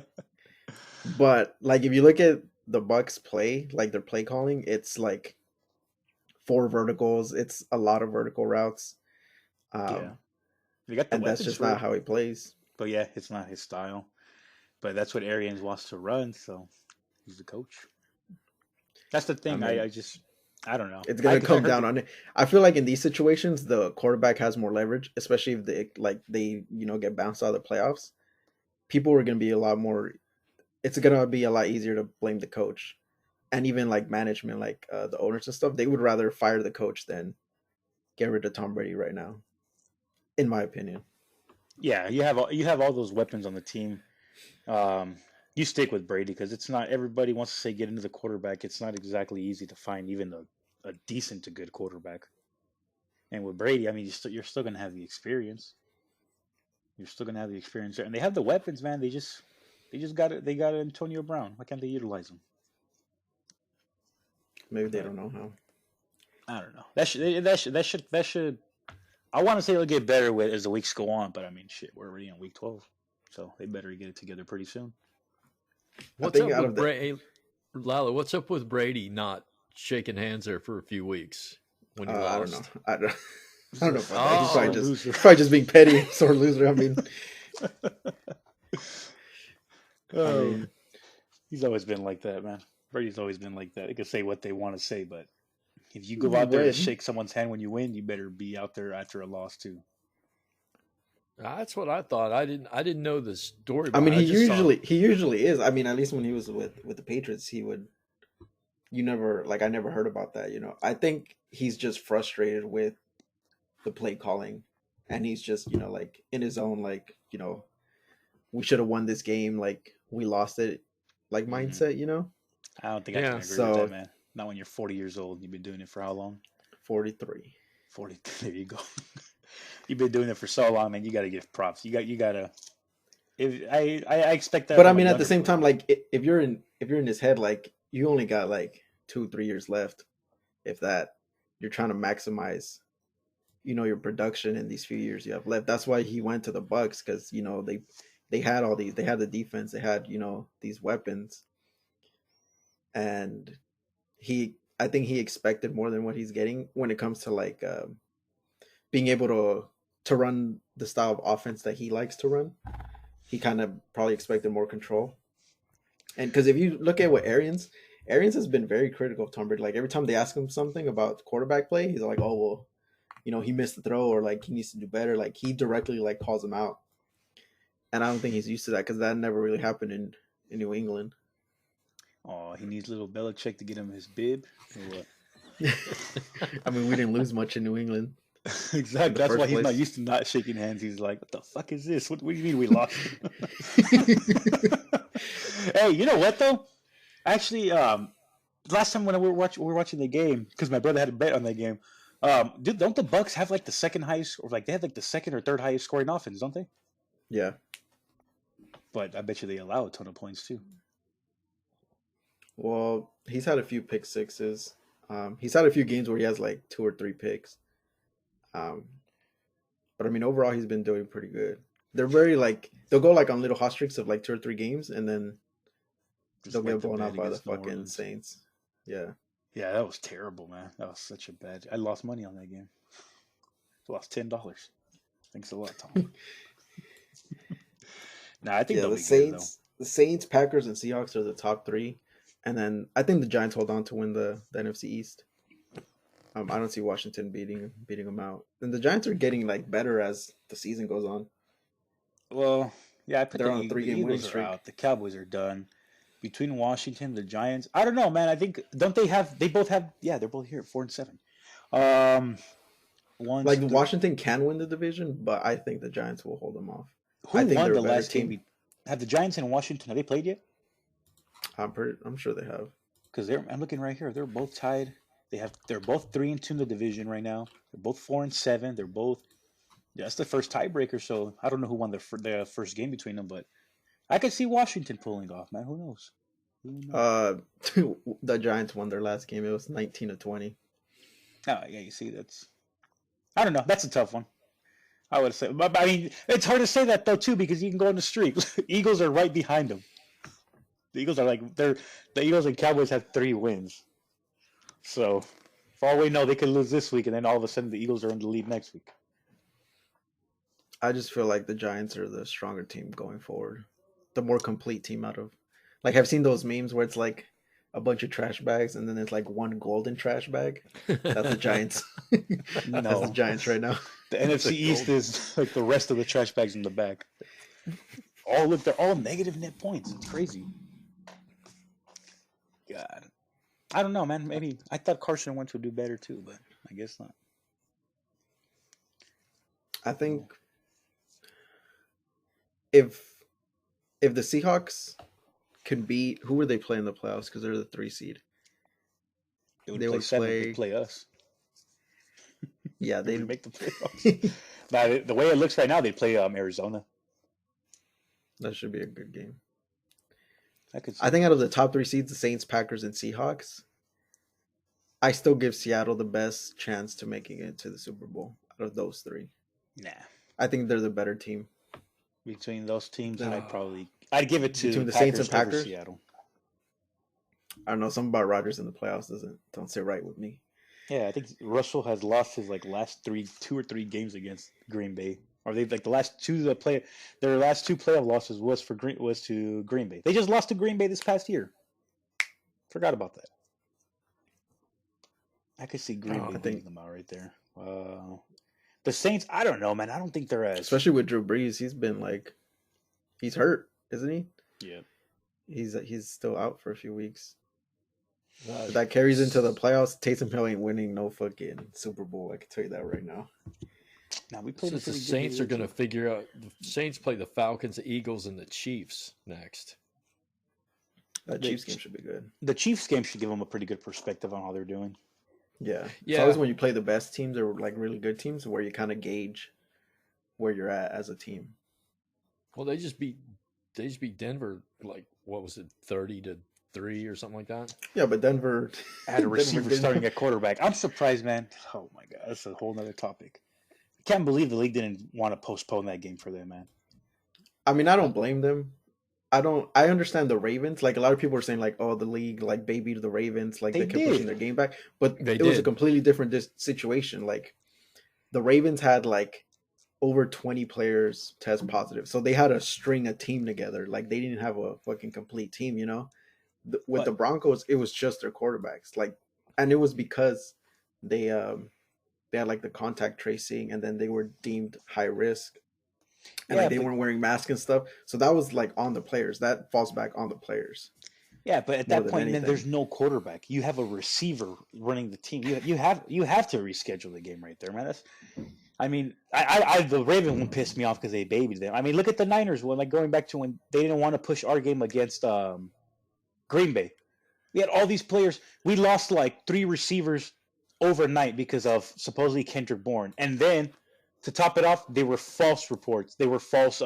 But like, if you look at the Bucks play, like their play calling, it's like 4 verticals. It's a lot of vertical routes. And that's just not how he plays. But yeah, it's not his style. But that's what Arians wants to run, so he's the coach. That's the thing. I don't know. It's gonna come down on it. I feel like in these situations, the quarterback has more leverage, especially if they get bounced out of the playoffs. People are gonna be a lot more. It's gonna be a lot easier to blame the coach, and even like management, like the owners and stuff. They would rather fire the coach than get rid of Tom Brady right now, in my opinion. Yeah, you have all those weapons on the team. You stick with Brady because it's not everybody wants to say get into the quarterback. It's not exactly easy to find even a decent to good quarterback. And with Brady, I mean, you're still going to have the experience. You're still going to have the experience there, and they have the weapons, man. They just got it. They got Antonio Brown. Why can't they utilize him? Maybe they don't know how. I don't know. That should. I want to say it'll get better as the weeks go on, but I mean, shit, we're already on week 12, so they better get it together pretty soon. What's up with Brady? Lalo, what's up with Brady not shaking hands there for a few weeks when you lost? I don't know about that. He's probably just being petty, sore loser. I mean, he's always been like that, man. Brady's always been like that. They can say what they want to say, but if you go out there and shake someone's hand when you win, you better be out there after a loss too. That's what I thought. I didn't know the story. I mean, he usually is. I mean, at least when he was with the Patriots, he would. I never heard about that. I think he's just frustrated with the play calling, and he's just like in his own we should have won this game, like we lost it, like mindset. I don't think I can agree with that, man. Not when you're 40 years old. You've been doing it for how long? 43. 40. There you go. You've been doing it for so long, man. You got to give props. You gotta. I expect that. But I from a mean, at the younger same time, player. like if you're in his head, like you only got like 2-3 years left, if that. You're trying to maximize, your production in these few years you have left. That's why he went to the Bucks, because they had all these. They had the defense. They had these weapons, and I think he expected more than what he's getting when it comes to like being able to run the style of offense that he likes to run. He kind of probably expected more control. And because if you look at what Arians has been very critical of Tom Brady. Like every time they ask him something about quarterback play, he's like, "Oh well, he missed the throw, or like he needs to do better." Like he directly like calls him out, and I don't think he's used to that because that never really happened in New England. Oh, he needs little Belichick to get him his bib. Or what? I mean, we didn't lose much in New England. Exactly. That's why he's not used to not shaking hands. He's like, "What the fuck is this? What do you mean we lost?" Hey, you know what though? Actually, last time when we were watching the game, because my brother had a bet on that game. Dude, don't the Bucks have like the second highest, or like they have like the second or third highest scoring offense, don't they? Yeah. But I bet you they allow a ton of points too. Well, he's had a few pick sixes. He's had a few games where he has like 2 or 3 picks. But I mean, overall, he's been doing pretty good. They're very like they'll go like on little hot streaks of like 2 or 3 games, and then they'll get blown out by the fucking Saints. Yeah. Yeah, that was terrible, man. That was such a bad. I lost money on that game. I lost $10. Thanks a lot, Tom. Nah, I think the Saints, Packers, and Seahawks are the top 3, and then I think the Giants hold on to win the NFC East. I don't see Washington beating them out, and the Giants are getting like better as the season goes on. Well, yeah, I put they're on a 3-game winning streak. Out. The Cowboys are done. Between Washington, the Giants, I don't know, man. I think they both have. Yeah, they're both here at 4-7. Washington can win the division, but I think the Giants will hold them off. Who won the last game? Have the Giants and Washington, have they played yet? I'm sure they have. Because I'm looking right here. They're both tied. They're both 3-2 in the division right now. They're both 4-7. They're both. Yeah, that's the first tiebreaker. So I don't know who won the first game between them, but I could see Washington pulling off, man. Who knows? The Giants won their last game. It was 19-20. Oh yeah, you see, I don't know. That's a tough one. I would say, but I mean, it's hard to say that though too because you can go on the streak. Eagles are right behind them. The Eagles are the Eagles and Cowboys have 3 wins. So, for all we know, they could lose this week, and then all of a sudden the Eagles are in the lead next week. I just feel like the Giants are the stronger team going forward. The more complete team out of... Like, I've seen those memes where it's like a bunch of trash bags, and then it's like one golden trash bag. That's the Giants. No. That's the Giants right now. The NFC East is like the rest of the trash bags in the back. They're all negative net points. It's crazy. God. I don't know, man. Maybe I thought Carson Wentz would do better too, but I guess not. I think if the Seahawks can beat, who would they play in the playoffs? Because they're the 3 seed. They would play us. Yeah, they make the playoffs. Now, the way it looks right now, they play Arizona. That should be a good game. I think out of the top 3 seeds, the Saints, Packers, and Seahawks, I still give Seattle the best chance to making it to the Super Bowl out of those 3. Nah. I think they're the better team. Between those teams, I'd give it to between the Saints and Packers. Seattle. I don't know, something about Rodgers in the playoffs don't sit right with me. Yeah, I think Russell has lost his last 2 or 3 games against Green Bay. Or they the last 2 their last 2 playoff losses was to Green Bay. They just lost to Green Bay this past year. Forgot about that. I could see Green Bay beating them out right there. The Saints, I don't know, man. I don't think they're as... Especially with Drew Brees, he's hurt, isn't he? Yeah. He's still out for a few weeks. That carries into the playoffs. Taysom Hill ain't winning no fucking Super Bowl. I can tell you that right now. Now we played the Saints are going to figure out. The Saints play the Falcons, the Eagles, and the Chiefs next. That Chiefs game should be good. The Chiefs game should give them a pretty good perspective on how they're doing. Yeah. Yeah. It's always when you play the best teams or like really good teams where you kind of gauge where you're at as a team. Well, they just beat Denver like what was it, 30-3 or something like that. Yeah, but Denver had a receiver starting at quarterback. I'm surprised, man. Oh my god, that's a whole nother topic. I can't believe the league didn't want to postpone that game for them, man. I mean, I don't blame them. I understand the Ravens. Like a lot of people are saying, like, oh, the league like babied the Ravens, like they kept pushing their game back. But it was a completely different situation. Like the Ravens had like over 20 players test positive, so they had to string a team together. Like they didn't have a fucking complete team, you know. With the Broncos, it was just their quarterbacks. Like, and it was because they had like the contact tracing, and then they were deemed high risk. And like they weren't wearing masks and stuff. So that was like on the players. That falls back on the players. Yeah, but at that point, then there's no quarterback. You have a receiver running the team. You have to reschedule the game right there, man. I mean, the Ravens one pissed me off because they babied them. I mean, look at the Niners one. Like going back to when they didn't want to push our game against Green Bay. We had all these players. We lost like 3 receivers overnight because of supposedly Kendrick Bourne, and then. To top it off, they were false reports. They were false.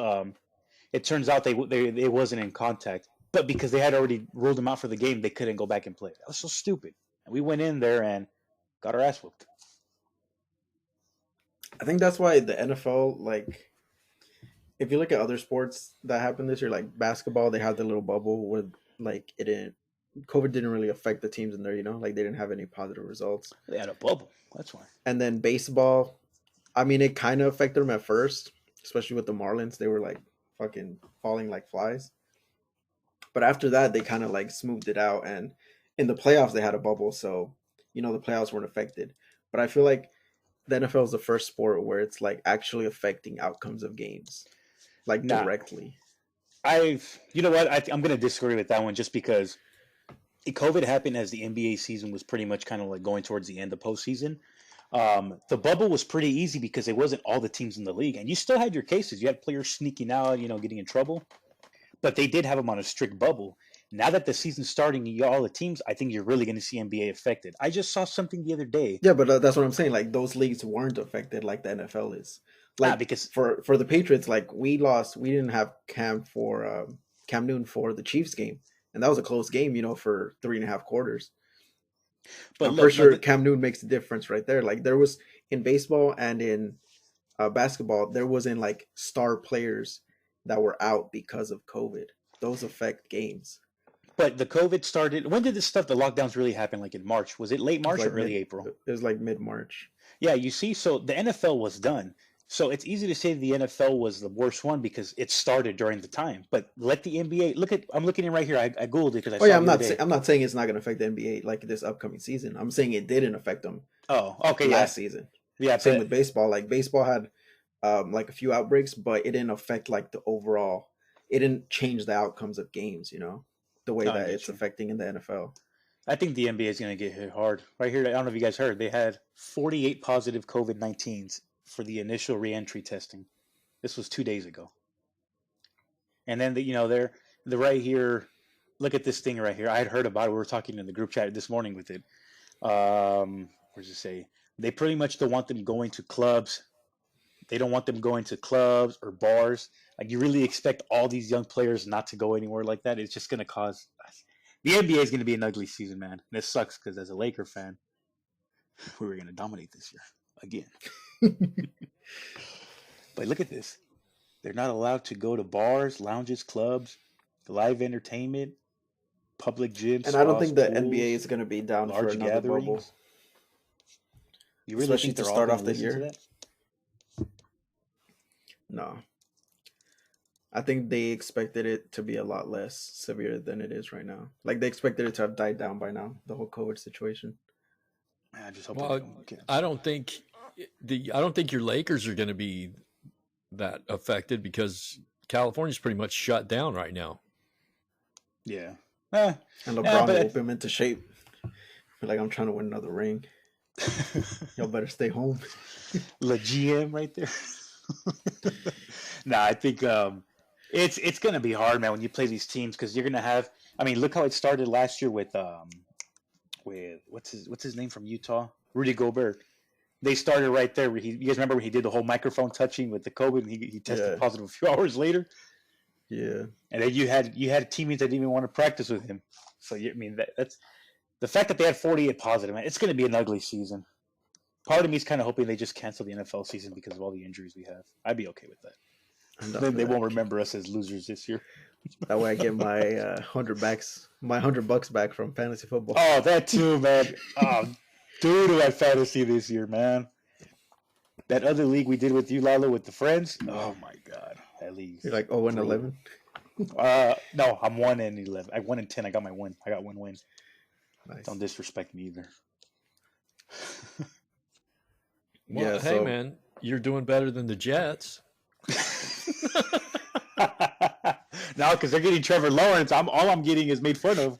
It turns out they wasn't in contact, but because they had already ruled them out for the game, they couldn't go back and play. That was so stupid. And we went in there and got our ass whooped. I think that's why the NFL, like, if you look at other sports that happened this year, like basketball, they had the little bubble where like COVID didn't really affect the teams in there. You know, like they didn't have any positive results. They had a bubble. That's why. And then baseball. I mean, it kind of affected them at first, especially with the Marlins. They were like fucking falling like flies. But after that, they kind of like smoothed it out. And in the playoffs, they had a bubble. So, you know, the playoffs weren't affected. But I feel like the NFL is the first sport where it's like actually affecting outcomes of games, like directly. You know what? I'm going to disagree with that one just because COVID happened as the NBA season was pretty much kind of like going towards the end of postseason. The bubble was pretty easy because it wasn't all the teams in the league, and you still had your cases. You had players sneaking out, you know, getting in trouble, but they did have them on a strict bubble. Now that the season's starting, all the teams, I think you're really going to see NBA affected. I just saw something the other day. Yeah, but that's what I'm saying. Like those leagues weren't affected like the NFL is. Like because for the Patriots, like we didn't have Cam Newton for the Chiefs game, and that was a close game, you know, for 3.5 quarters. But I'm pretty sure Cam Newton makes a difference right there. Like there was in baseball and in basketball, there wasn't like star players that were out because of COVID. Those affect games. But the COVID started. When did the lockdowns really happen? Like in March? Was it late March or early April? It was like mid-March. Yeah, you see, so the NFL was done. So it's easy to say the NFL was the worst one because it started during the time. But let the NBA I'm looking at right here. I googled it because I saw it. I'm not saying it's not going to affect the NBA like this upcoming season. I'm saying it didn't affect them. Oh, okay, last season. Yeah, same with baseball. Like baseball had like a few outbreaks, but it didn't affect like the overall. It didn't change the outcomes of games. You know, the way that it's affecting in the NFL. I think the NBA is going to get hit hard. Right here, I don't know if you guys heard. They had 48 positive COVID-19s for the initial reentry testing. This was 2 days ago. And then, they're right here. Look at this thing right here. I had heard about it. We were talking in the group chat this morning with it. Where does it say? They pretty much don't want them going to clubs. They don't want them going to clubs or bars. Like, you really expect all these young players not to go anywhere like that? It's just going to cause... The NBA is going to be an ugly season, man. And this sucks because as a Laker fan, we were going to dominate this year again. But look at this. They're not allowed to go to bars, lounges, clubs, live entertainment, public gyms. And I don't think the NBA is going to be down for another bubble. You really think they're all going to listen to that? No. I think they expected it to be a lot less severe than it is right now. Like they expected it to have died down by now, the whole COVID situation. I just hope. Well, I don't think your Lakers are going to be that affected because California's pretty much shut down right now. Yeah. And LeBron will whip him into shape. Like, I'm trying to win another ring. Y'all better stay home. La GM right there. I think it's going to be hard, man, when you play these teams because you're going to have. I mean, look how it started last year with what's his name from Utah, Rudy Gobert. They started right there. You guys remember when he did the whole microphone touching with the COVID, and he tested positive a few hours later. Yeah, and then you had teammates that didn't even want to practice with him. So I mean, that's the fact that they had 48 positive. Man, it's going to be an ugly season. Part of me is kind of hoping they just cancel the NFL season because of all the injuries we have. I'd be okay with that. Then they won't remember us as losers this year. That way I get my $100 back from fantasy football. Oh, that too, man. Oh, dude, my fantasy this year, man. That other league we did with you, Lalo, with the friends. Oh my god, that league. You're like 0-11. No, I'm 1-11. I 1-10. I got my win. I got one win. Nice. Don't disrespect me either. Well, hey man, you're doing better than the Jets. No, because they're getting Trevor Lawrence. All I'm getting is made fun of.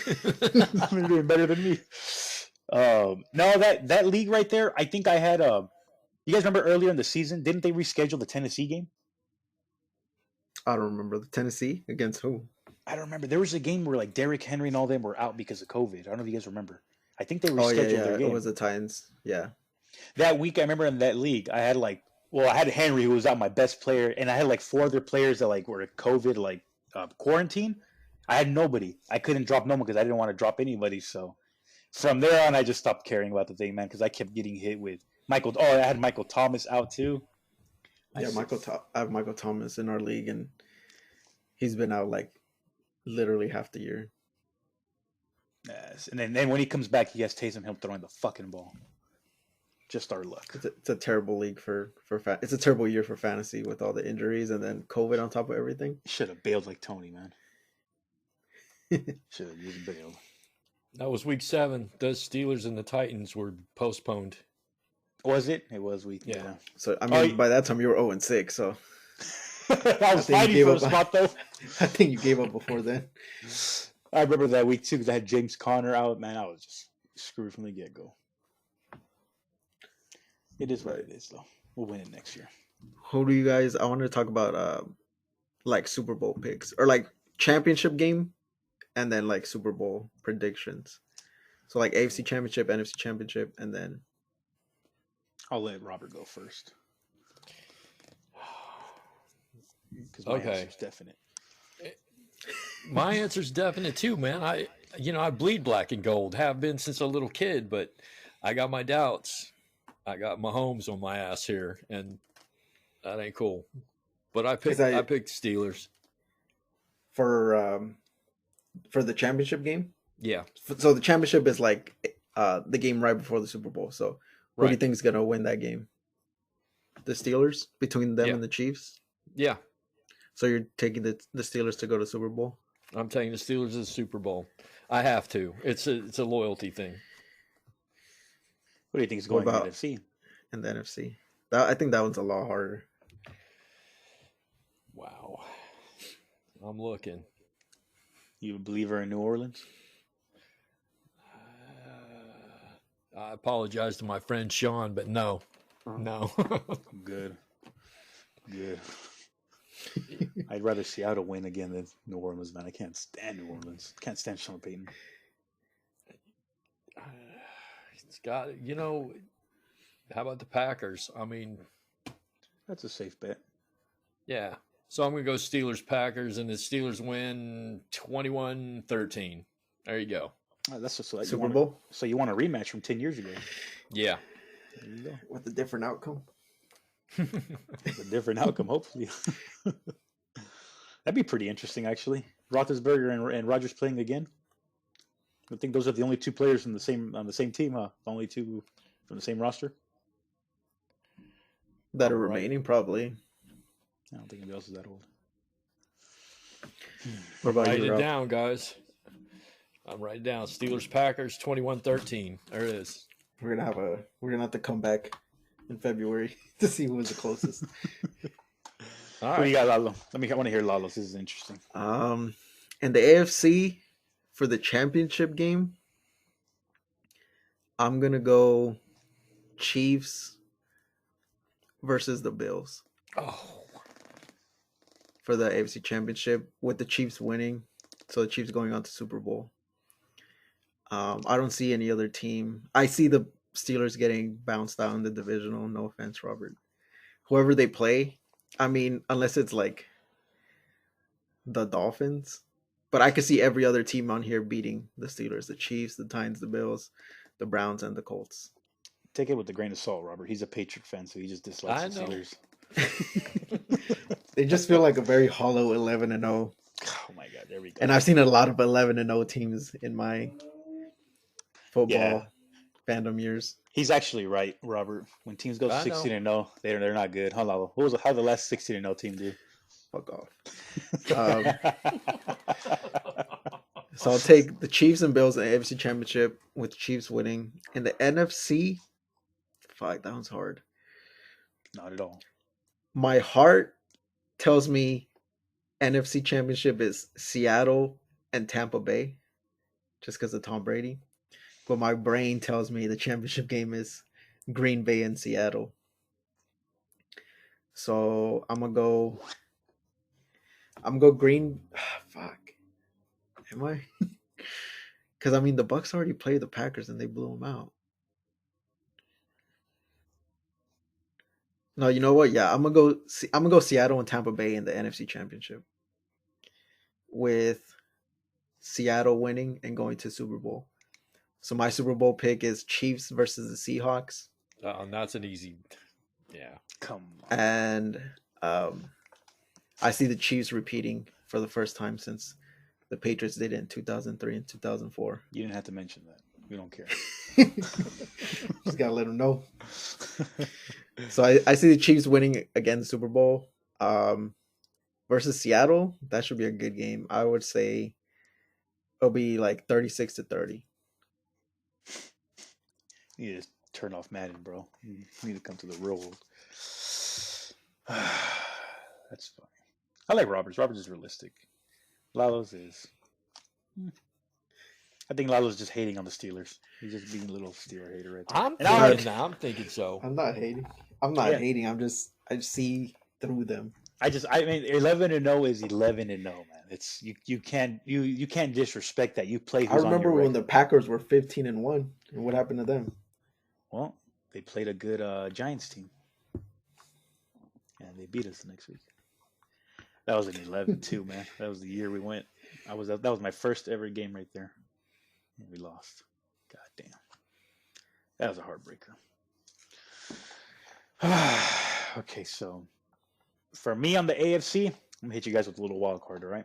They're doing better than me. No, that league right there. I think I had you guys remember earlier in the season? Didn't they reschedule the Tennessee game? I don't remember. The Tennessee against who? I don't remember. There was a game where like Derrick Henry and all them were out because of COVID. I don't know if you guys remember. I think they rescheduled their game. It was the Titans. Yeah. That week, I remember in that league, I had I had Henry, who was out my best player, and I had like 4 other players that like were COVID quarantine. I had nobody. I couldn't drop no one because I didn't want to drop anybody. So from there on, I just stopped caring about the thing, man, because I kept getting hit with Michael. Oh, I had Michael Thomas out too. Yeah, I have Michael Thomas in our league, and he's been out like literally half the year. Yes, and then when he comes back, he has Taysom Hill throwing the fucking ball. Just our luck. It's a terrible league it's a terrible year for fantasy with all the injuries and then COVID on top of everything. Should have bailed like Tony, man. Should have just bailed. That was week 7. The Steelers and the Titans were postponed. Was it? It was week. Yeah. So I mean, by that time you were 0-6. So I was fighting for a spot though. I think you gave up before then. I remember that week too because I had James Conner out. Man, I was just screwed from the get go. It is what it is, though. We'll win it next year. Who do you guys? I want to talk about like Super Bowl picks or like championship game, and then like Super Bowl predictions. So like AFC Championship, NFC Championship, and then I'll let Robert go first because my answer's definite. My answer's definite too, man. I bleed black and gold. Have been since a little kid, but I got my doubts. I got Mahomes on my ass here, and that ain't cool. But I picked Steelers for the championship game. Yeah. So the championship is like the game right before the Super Bowl. So who do you think is gonna win that game? The Steelers between them and the Chiefs. Yeah. So you're taking the Steelers to go to Super Bowl? I'm taking the Steelers to the Super Bowl. I have to. It's a loyalty thing. What do you think is going in the NFC? In the NFC. I think that one's a lot harder. Wow. I'm looking. You a believer in New Orleans? I apologize to my friend Sean, but no. No. Good. I'd rather Seattle win again than New Orleans, man. I can't stand New Orleans. Can't stand Sean Payton. It's got, how about the Packers? I mean, that's a safe bet. Yeah. So I'm going to go Steelers-Packers, and the Steelers win 21-13. There you go. Oh, that's just like Super Bowl? So you want a rematch from 10 years ago. Yeah. There you go. With a different outcome. With a different outcome, hopefully. That'd be pretty interesting, actually. Roethlisberger and Rodgers playing again. I think those are the only 2 players on the same team, huh? The only 2 from the same roster that are remaining, probably. I don't think anybody else is that old. What about Write you, it down, guys. I'm writing down Steelers Packers 21-13. There it is. We're gonna have to come back in February to see who was the closest. All right. What do you got, Lalo? I want to hear Lalo's. This is interesting. In the AFC for the championship game, I'm gonna go Chiefs versus the Bills. Oh. For the AFC championship, with the Chiefs winning So the Chiefs going on to Super Bowl. I don't see any other team. I see the Steelers getting bounced out in the divisional. No offense, Robert. Whoever they play, I mean, unless it's like the Dolphins. But I could see every other team on here beating the Steelers, the Chiefs, the Titans, the Bills, the Browns, and the Colts. Take it with a grain of salt, Robert. He's a Patriot fan, so he just dislikes I the know. Steelers. They just feel like a very hollow 11-0. Oh my God, there we go. And I've seen a lot of 11-0 teams in my football fandom years. He's actually right, Robert. When teams go 16-0, they're not good. Hold on. How the last 16-0 team do? Fuck off. So I'll take the Chiefs and Bills in the AFC Championship with the Chiefs winning. In the NFC, fuck, that one's hard. Not at all. My heart tells me NFC Championship is Seattle and Tampa Bay, just because of Tom Brady. But my brain tells me the championship game is Green Bay and Seattle. So I'm gonna go Green. Fuck. Am I? Because I mean the Bucks already played the Packers and they blew them out. No, you know what? Yeah, I'm gonna go Seattle and Tampa Bay in the NFC Championship, with Seattle winning and going to Super Bowl. So my Super Bowl pick is Chiefs versus the Seahawks. That's an easy. Yeah. Come on. And I see the Chiefs repeating for the first time since the Patriots did it in 2003 and 2004. You didn't have to mention that. We don't care. Just gotta let them know. So I see the Chiefs winning again the Super Bowl versus Seattle. That should be a good game. I would say it'll be like 36-30. You just turn off Madden, bro. You need to come to the real world. That's fine. I like Roberts. Roberts is realistic. Lalo's is. I think Lalo's just hating on the Steelers. He's just being a little Steeler hater right there. I'm thinking so. I'm not hating. I'm not hating. I just see through them. I mean 11-0 is 11-0, man. It's you can't disrespect that. You play who's I remember on your when the Packers were 15-1 and what happened to them. Well, they played a good Giants team. And they beat us the next week. That was an 11-2, man. That was the year we went. That was my first ever game right there. And we lost. God damn. That was a heartbreaker. Okay, so for me on the AFC, I'm gonna hit you guys with a little wild card, all right?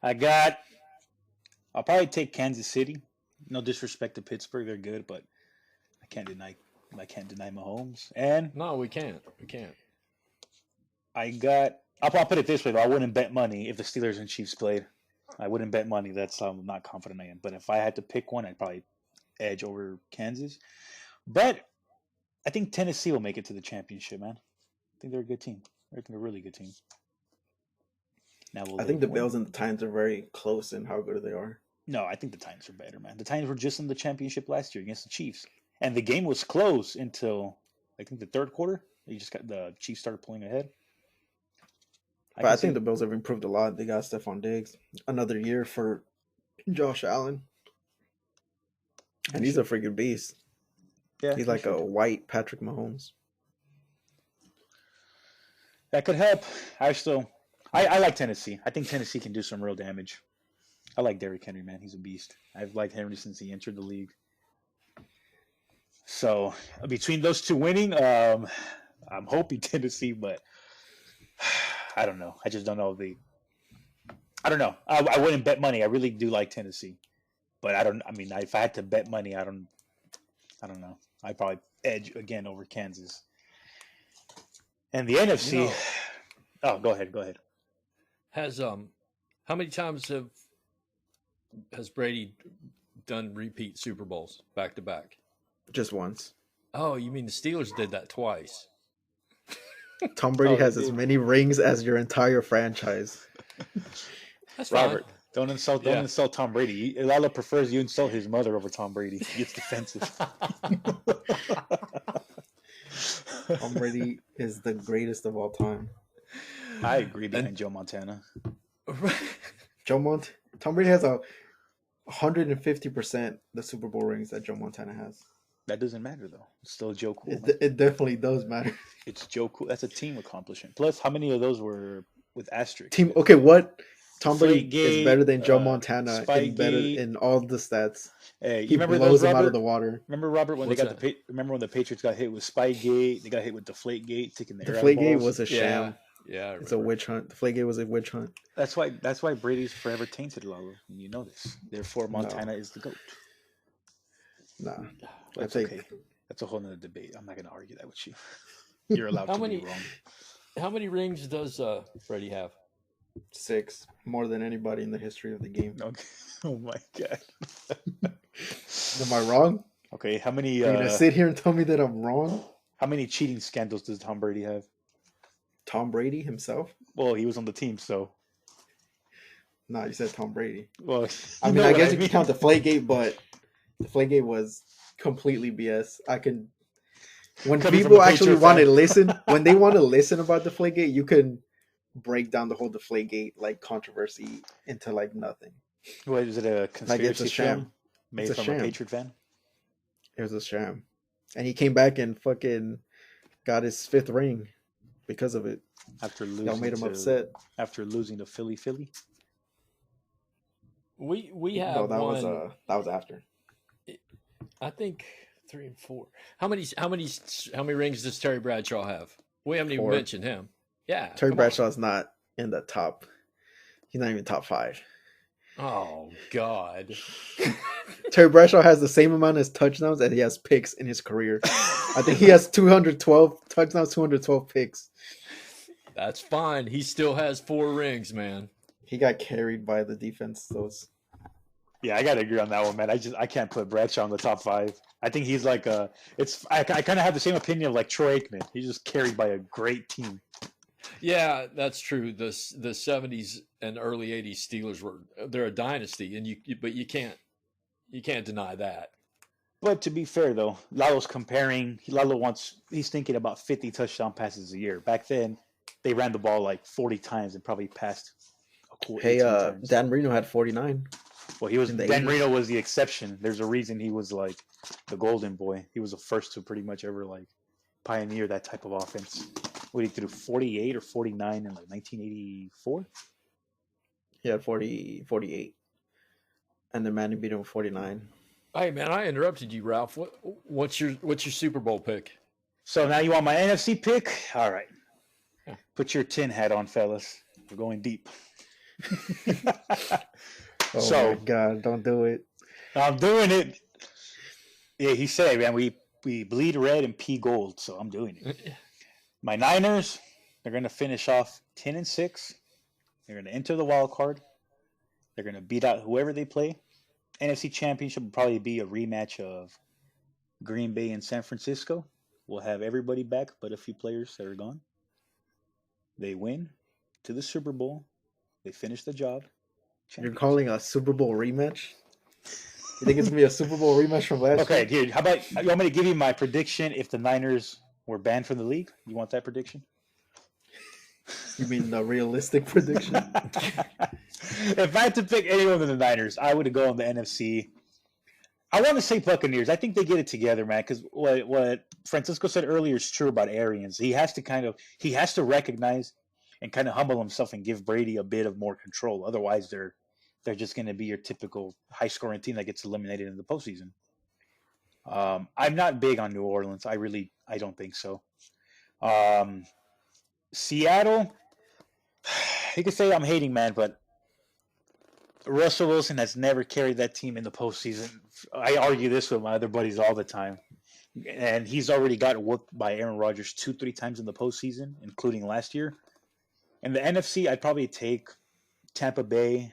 I'll probably take Kansas City. No disrespect to Pittsburgh, they're good, but I can't deny Mahomes. And No, we can't. I'll put it this way, though. I wouldn't bet money if the Steelers and Chiefs played. I wouldn't bet money. That's I'm not confident I am. But if I had to pick one, I'd probably edge over Kansas. But I think Tennessee will make it to the championship, man. I think they're a good team. I think they're a really good team. Now I think the Bills and the Titans are very close in how good they are. No, I think the Titans are better, man. The Titans were just in the championship last year against the Chiefs. And the game was close until, I think, the third quarter. The Chiefs started pulling ahead. But I think the Bills have improved a lot. They got Stephon Diggs. Another year for Josh Allen. And he's a freaking beast. Yeah, he's like a white Patrick Mahomes. That could help. I like Tennessee. I think Tennessee can do some real damage. I like Derrick Henry, man. He's a beast. I've liked Henry since he entered the league. So between those two winning, I'm hoping Tennessee, but I don't know. I just don't know I don't know. I wouldn't bet money. I really do like Tennessee, but if I had to bet money, I don't know. I'd probably edge again over Kansas. And the NFC. Oh, go ahead. Has how many times has Brady done repeat Super Bowls back to back? Just once. Oh, you mean the Steelers did that twice? Tom Brady has as many rings as your entire franchise. That's fine. Robert, don't insult Tom Brady. Lalo prefers you insult his mother over Tom Brady. He gets defensive. Tom Brady is the greatest of all time. I agree behind Joe Montana. Tom Brady has 150% the Super Bowl rings that Joe Montana has. That doesn't matter though. It's still Joe Cool. It definitely does matter. It's Joe Cool. That's a team accomplishment. Plus, how many of those were with asterisks? Team. Okay, what? Tom Brady Deflategate, is better than Joe Montana and better Spygate. in all the stats. Hey, you He remember blows those, him out of Robert? the water. Remember Robert when What's they got remember when the Patriots got hit with Spygate? They got hit with Deflategate, taking the air out of Deflategate balls. was a sham. Yeah, It's a witch hunt. Deflategate was a witch hunt. That's why Brady's forever tainted, Lalo. And you know this. Therefore, Montana is the GOAT. Nah, But it's I okay. That's a whole nother debate. I'm not going to argue that with you. You're allowed How to many- be wrong. How many rings does Brady have? 6, more than anybody in the history of the game. Okay. Oh my god. Am I wrong? Okay, how many You're gonna sit here and tell me that I'm wrong? how many cheating scandals does Tom Brady have? Tom Brady himself? Well, he was on the team, so Nah, you said Tom Brady. well. I you mean, know I what guess you mean. can count the Deflategate, but Deflategate was completely BS. When Coming from people a actually Patriot want to fan. listen, when they want to listen about Deflategate, you can break down the whole Deflategate like controversy into like nothing. What is it? A conspiracy sham. film made It's a from sham. a Patriot fan? It was a sham, and he came back and fucking got his 5th ring because of it. After losing, Y'all made him upset. After losing to Philly. We have No, that one. was after. I think 3 and 4. How many rings does Terry Bradshaw have? We haven't even 4. mentioned him. Yeah, Terry come on. Bradshaw's not in the top. He's not even top 5. Oh God. Terry Bradshaw has the same amount as touchdowns as he has picks in his career. I think he has 212 touchdowns, 212 picks. That's fine. He still has 4 rings, man. He got carried by the defense. Those Yeah, I gotta agree on that one, man. I can't put Bradshaw in the top 5. I think he's like I kind of have the same opinion of like Troy Aikman. He's just carried by a great team. Yeah, that's true. The 70s and early 80s Steelers they're a dynasty, and but you can't deny that. But to be fair though, Lalo's comparing. He's thinking about 50 touchdown passes a year. Back then, they ran the ball like 40 times and probably passed a cool 18 times. Dan Marino had 49. Well, he was in the Dan 80s. Marino was the exception. There's a reason he was like the golden boy. He was the first to pretty much ever like pioneer that type of offense. What he threw 48 or 49 in like 1984. He had 48. And then Manning beat him with 49. Hey man, I interrupted you, Ralph. What's your Super Bowl pick? So now you want my NFC pick? All right. Yeah. Put your tin hat on, fellas. We're going deep. Oh So- my god, don't do it. I'm doing it. Yeah, he said, man, we bleed red and pee gold, so I'm doing it. My Niners, they're going to finish off 10-6. They're going to enter the wild card. They're going to beat out whoever they play. NFC Championship will probably be a rematch of Green Bay and San Francisco. We'll have everybody back but a few players that are gone. They win to the Super Bowl. They finish the job. You're calling a Super Bowl rematch? You think it's going to be a Super Bowl rematch from last Okay, year? dude. How about you want me to give you my prediction if the Niners were banned from the league? You want that prediction? You mean a realistic prediction? If I had to pick anyone in the Niners, I would go on the NFC. I want to say Buccaneers. I think they get it together, man. Because what Francisco said earlier is true about Arians. He has to recognize and kind of humble himself and give Brady a bit of more control. Otherwise, they're just going to be your typical high scoring team that gets eliminated in the postseason. I'm not big on New Orleans. I don't think so. Seattle, you could say I'm hating, man, but Russell Wilson has never carried that team in the postseason. I argue this with my other buddies all the time. And he's already got whooped by Aaron Rodgers 2-3 times in the postseason, including last year. In the NFC, I'd probably take Tampa Bay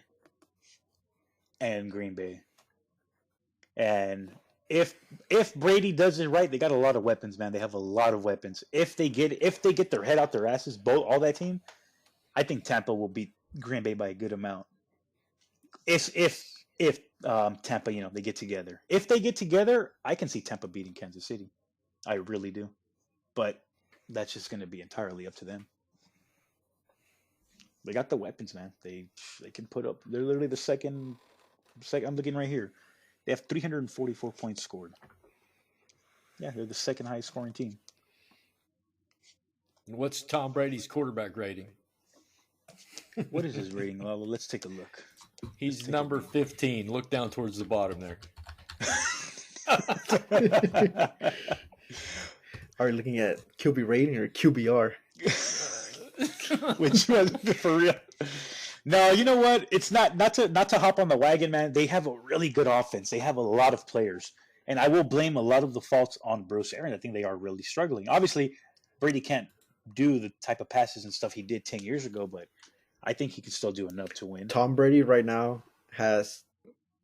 and Green Bay. And if Brady does it right, they got a lot of weapons, man. They have a lot of weapons. If they get their head out their asses, all that team, I think Tampa will beat Green Bay by a good amount. If Tampa, they get together. If they get together, I can see Tampa beating Kansas City. I really do. But that's just going to be entirely up to them. They got the weapons, man. They can put up. They're literally the second. I'm looking right here. They have 344 points scored. Yeah, they're the second highest scoring team. What's Tom Brady's quarterback rating? What is his rating? Well, let's take a look. He's number 15. Look down towards the bottom there. Are you looking at QB rating or QBR? Which was for real. No, you know what? It's not to hop on the wagon, man. They have a really good offense. They have a lot of players, and I will blame a lot of the faults on Bruce Arians. I think they are really struggling. Obviously, Brady can't do the type of passes and stuff he did 10 years ago, but I think he can still do enough to win. Tom Brady right now has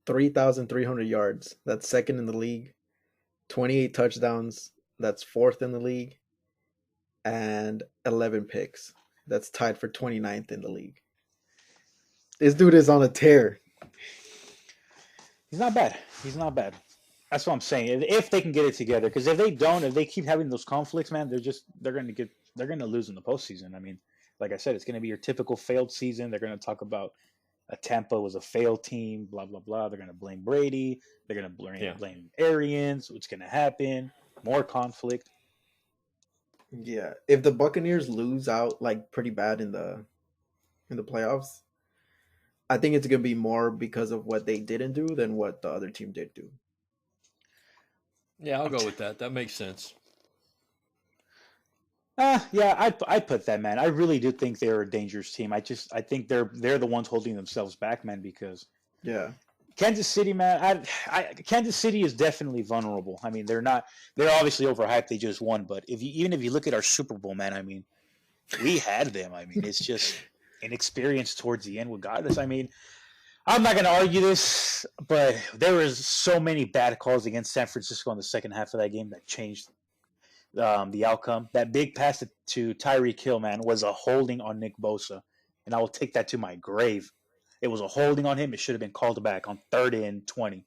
3,300 yards. That's second in the league. 28 touchdowns. That's fourth in the league. And 11 picks. That's tied for 29th in the league. This dude is on a tear. He's not bad. That's what I'm saying. If they can get it together, because if they don't, if they keep having those conflicts, man, they're going to lose in the postseason. I mean, like I said, it's going to be your typical failed season. They're going to talk about Tampa was a failed team, blah blah blah. They're going to blame Brady. They're going to blame Arians. What's going to happen? More conflict. Yeah, if the Buccaneers lose out like pretty bad in the playoffs, I think it's going to be more because of what they didn't do than what the other team did do. Yeah, I'll go with that. That makes sense. Yeah, I'd put that, man. I really do think they're a dangerous team. I think they're the ones holding themselves back, man, because Kansas City, man, Kansas City is definitely vulnerable. I mean, they're obviously overhyped. They just won, but even if you look at our Super Bowl, man, I mean, we had them. I mean, it's just inexperience towards the end with godless. I mean, I'm not going to argue this, but there was so many bad calls against San Francisco in the second half of that game that changed the outcome. That big pass to Tyreek Hill, man, was a holding on Nick Bosa, and I will take that to my grave. It was a holding on him. It should have been called back on 3rd and 20.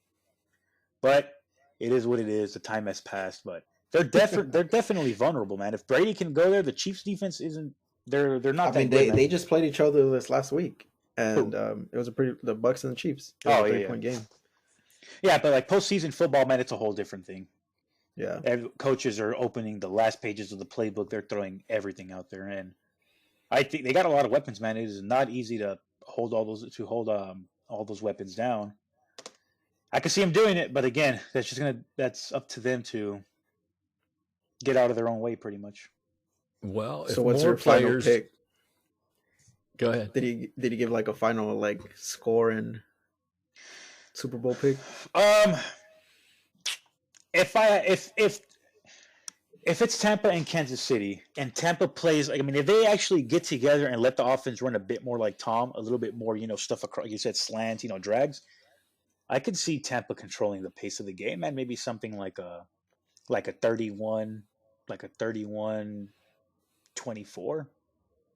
But it is what it is. The time has passed. But they're definitely vulnerable, man. If Brady can go there, the Chiefs' defense isn't. They're not. I mean, they just played each other this last week, and it was the Bucs and the Chiefs. It was a 3-point game. Yeah, but like postseason football, man, it's a whole different thing. Yeah, coaches are opening the last pages of the playbook. They're throwing everything out there, and I think they got a lot of weapons, man. It is not easy to hold all those weapons down. I can see them doing it, but again, that's up to them to get out of their own way, pretty much. Well, so what's your final pick? Go ahead. Did he give like a final score and Super Bowl pick? If it's Tampa and Kansas City, and Tampa plays, I mean, if they actually get together and let the offense run a bit more like Tom, a little bit more, stuff across, you said slants, drags, I could see Tampa controlling the pace of the game, and maybe something like a 31, 24,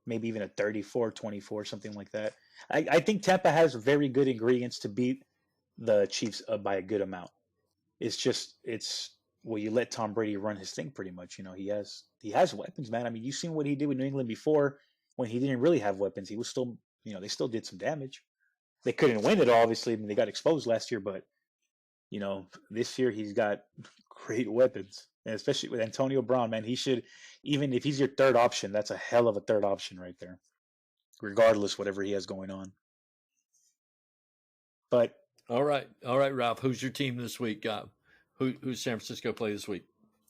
maybe even a 34-24, something like that. I think Tampa has very good ingredients to beat the Chiefs by a good amount. You let Tom Brady run his thing pretty much. He has weapons, man. I mean, you've seen what he did with New England before when he didn't really have weapons. He was still, they still did some damage. They couldn't win it, obviously. I mean, they got exposed last year, but, this year he's got great weapons. And especially with Antonio Brown, man, he should, even if he's your third option, that's a hell of a third option right there, regardless whatever he has going on. But all right, Ralph, who's your team this week? Who's San Francisco play this week?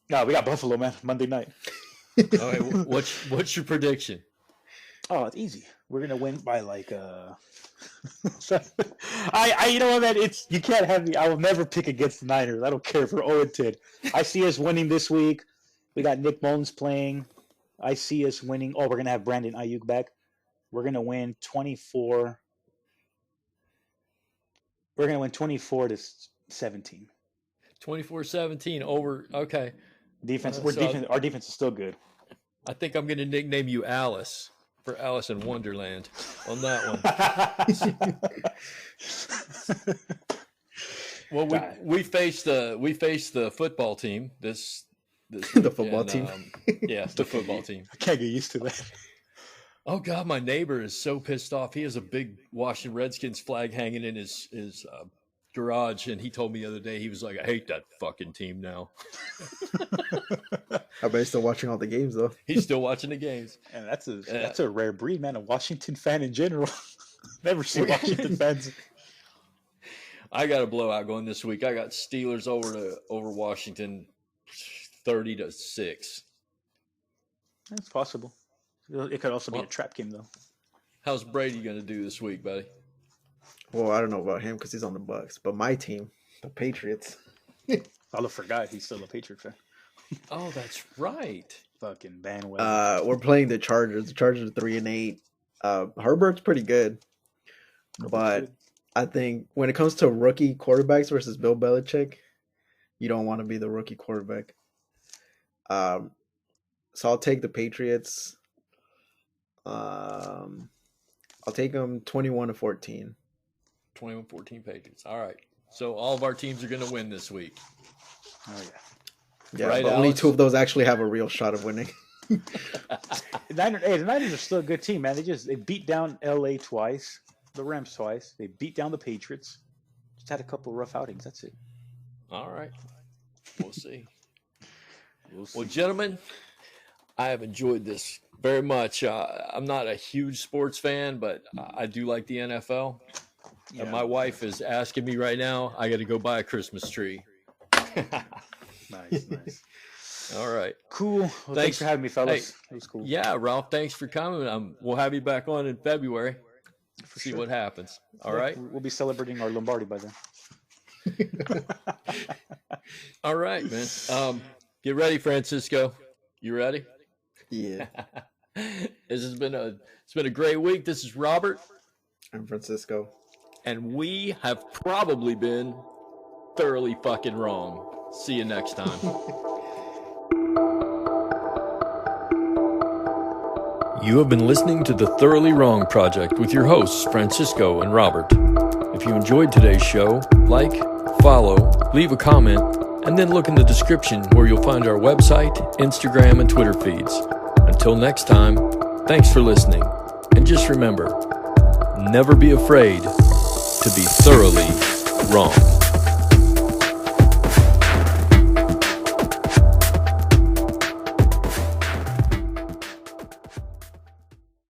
No, we got Buffalo, man, Monday night. All right, what's your prediction? Oh, it's easy. We're gonna win by you know what, man? You can't have me. I will never pick against the Niners. I don't care if we're 0-10. I see us winning this week. We got Nick Mullins playing. I see us winning. Oh, we're gonna have Brandon Ayuk back. We're gonna win 24. We're gonna win 24-17. 24-17 over. Okay. Our defense is still good. I think I'm going to nickname you Alice for Alice in Wonderland on that one. Well, we faced the football team this the football team. Yeah, the football team. I can't get used to that. Oh God, my neighbor is so pissed off. He has a big Washington Redskins flag hanging in his garage, and he told me the other day he was like, "I hate that fucking team now." I bet he's still watching all the games though. He's still watching the games, And that's a rare breed, man. A Washington fan in general. Never see Washington fans. I got a blowout going this week. I got Steelers over Washington, 30-6. It's possible. It could also be a trap game, though. How's Brady going to do this week, buddy? Well, I don't know about him because he's on the Bucks, but my team, the Patriots. I forgot he's still a Patriot fan. Oh, that's right. Fucking bandwagon. We're playing the Chargers. The Chargers are 3-8. Herbert's pretty good, but I think when it comes to rookie quarterbacks versus Bill Belichick, you don't want to be the rookie quarterback. So I'll take the Patriots. I'll take them 21-14. 21-14 Patriots. All right. So all of our teams are going to win this week. Oh yeah. Yeah, Right, but only Alex? 2 of those actually have a real shot of winning. The Niners are still a good team, man. They beat down LA twice, the Rams twice. They beat down the Patriots. Just had a couple rough outings. That's it. All right. We'll see. Well, gentlemen, I have enjoyed this very much. I'm not a huge sports fan, but I do like the NFL. Yeah. And my wife is asking me right now, I got to go buy a Christmas tree. Nice. All right. Cool. Well, thanks for having me, fellas. Hey, it was cool. Yeah, Ralph, thanks for coming. We'll have you back on in February. See sure. what happens. All right. We'll be celebrating our Lombardi by then. All right, man. Get ready, Francisco. You ready? Yeah. It's been a great week. This is Robert. I'm Francisco. And we have probably been thoroughly fucking wrong. See you next time. You have been listening to the Thoroughly Wrong Project with your hosts, Francisco and Robert. If you enjoyed today's show, like, follow, leave a comment, and then look in the description where you'll find our website, Instagram, and Twitter feeds. Until next time, thanks for listening. And just remember, never be afraid to be thoroughly wrong.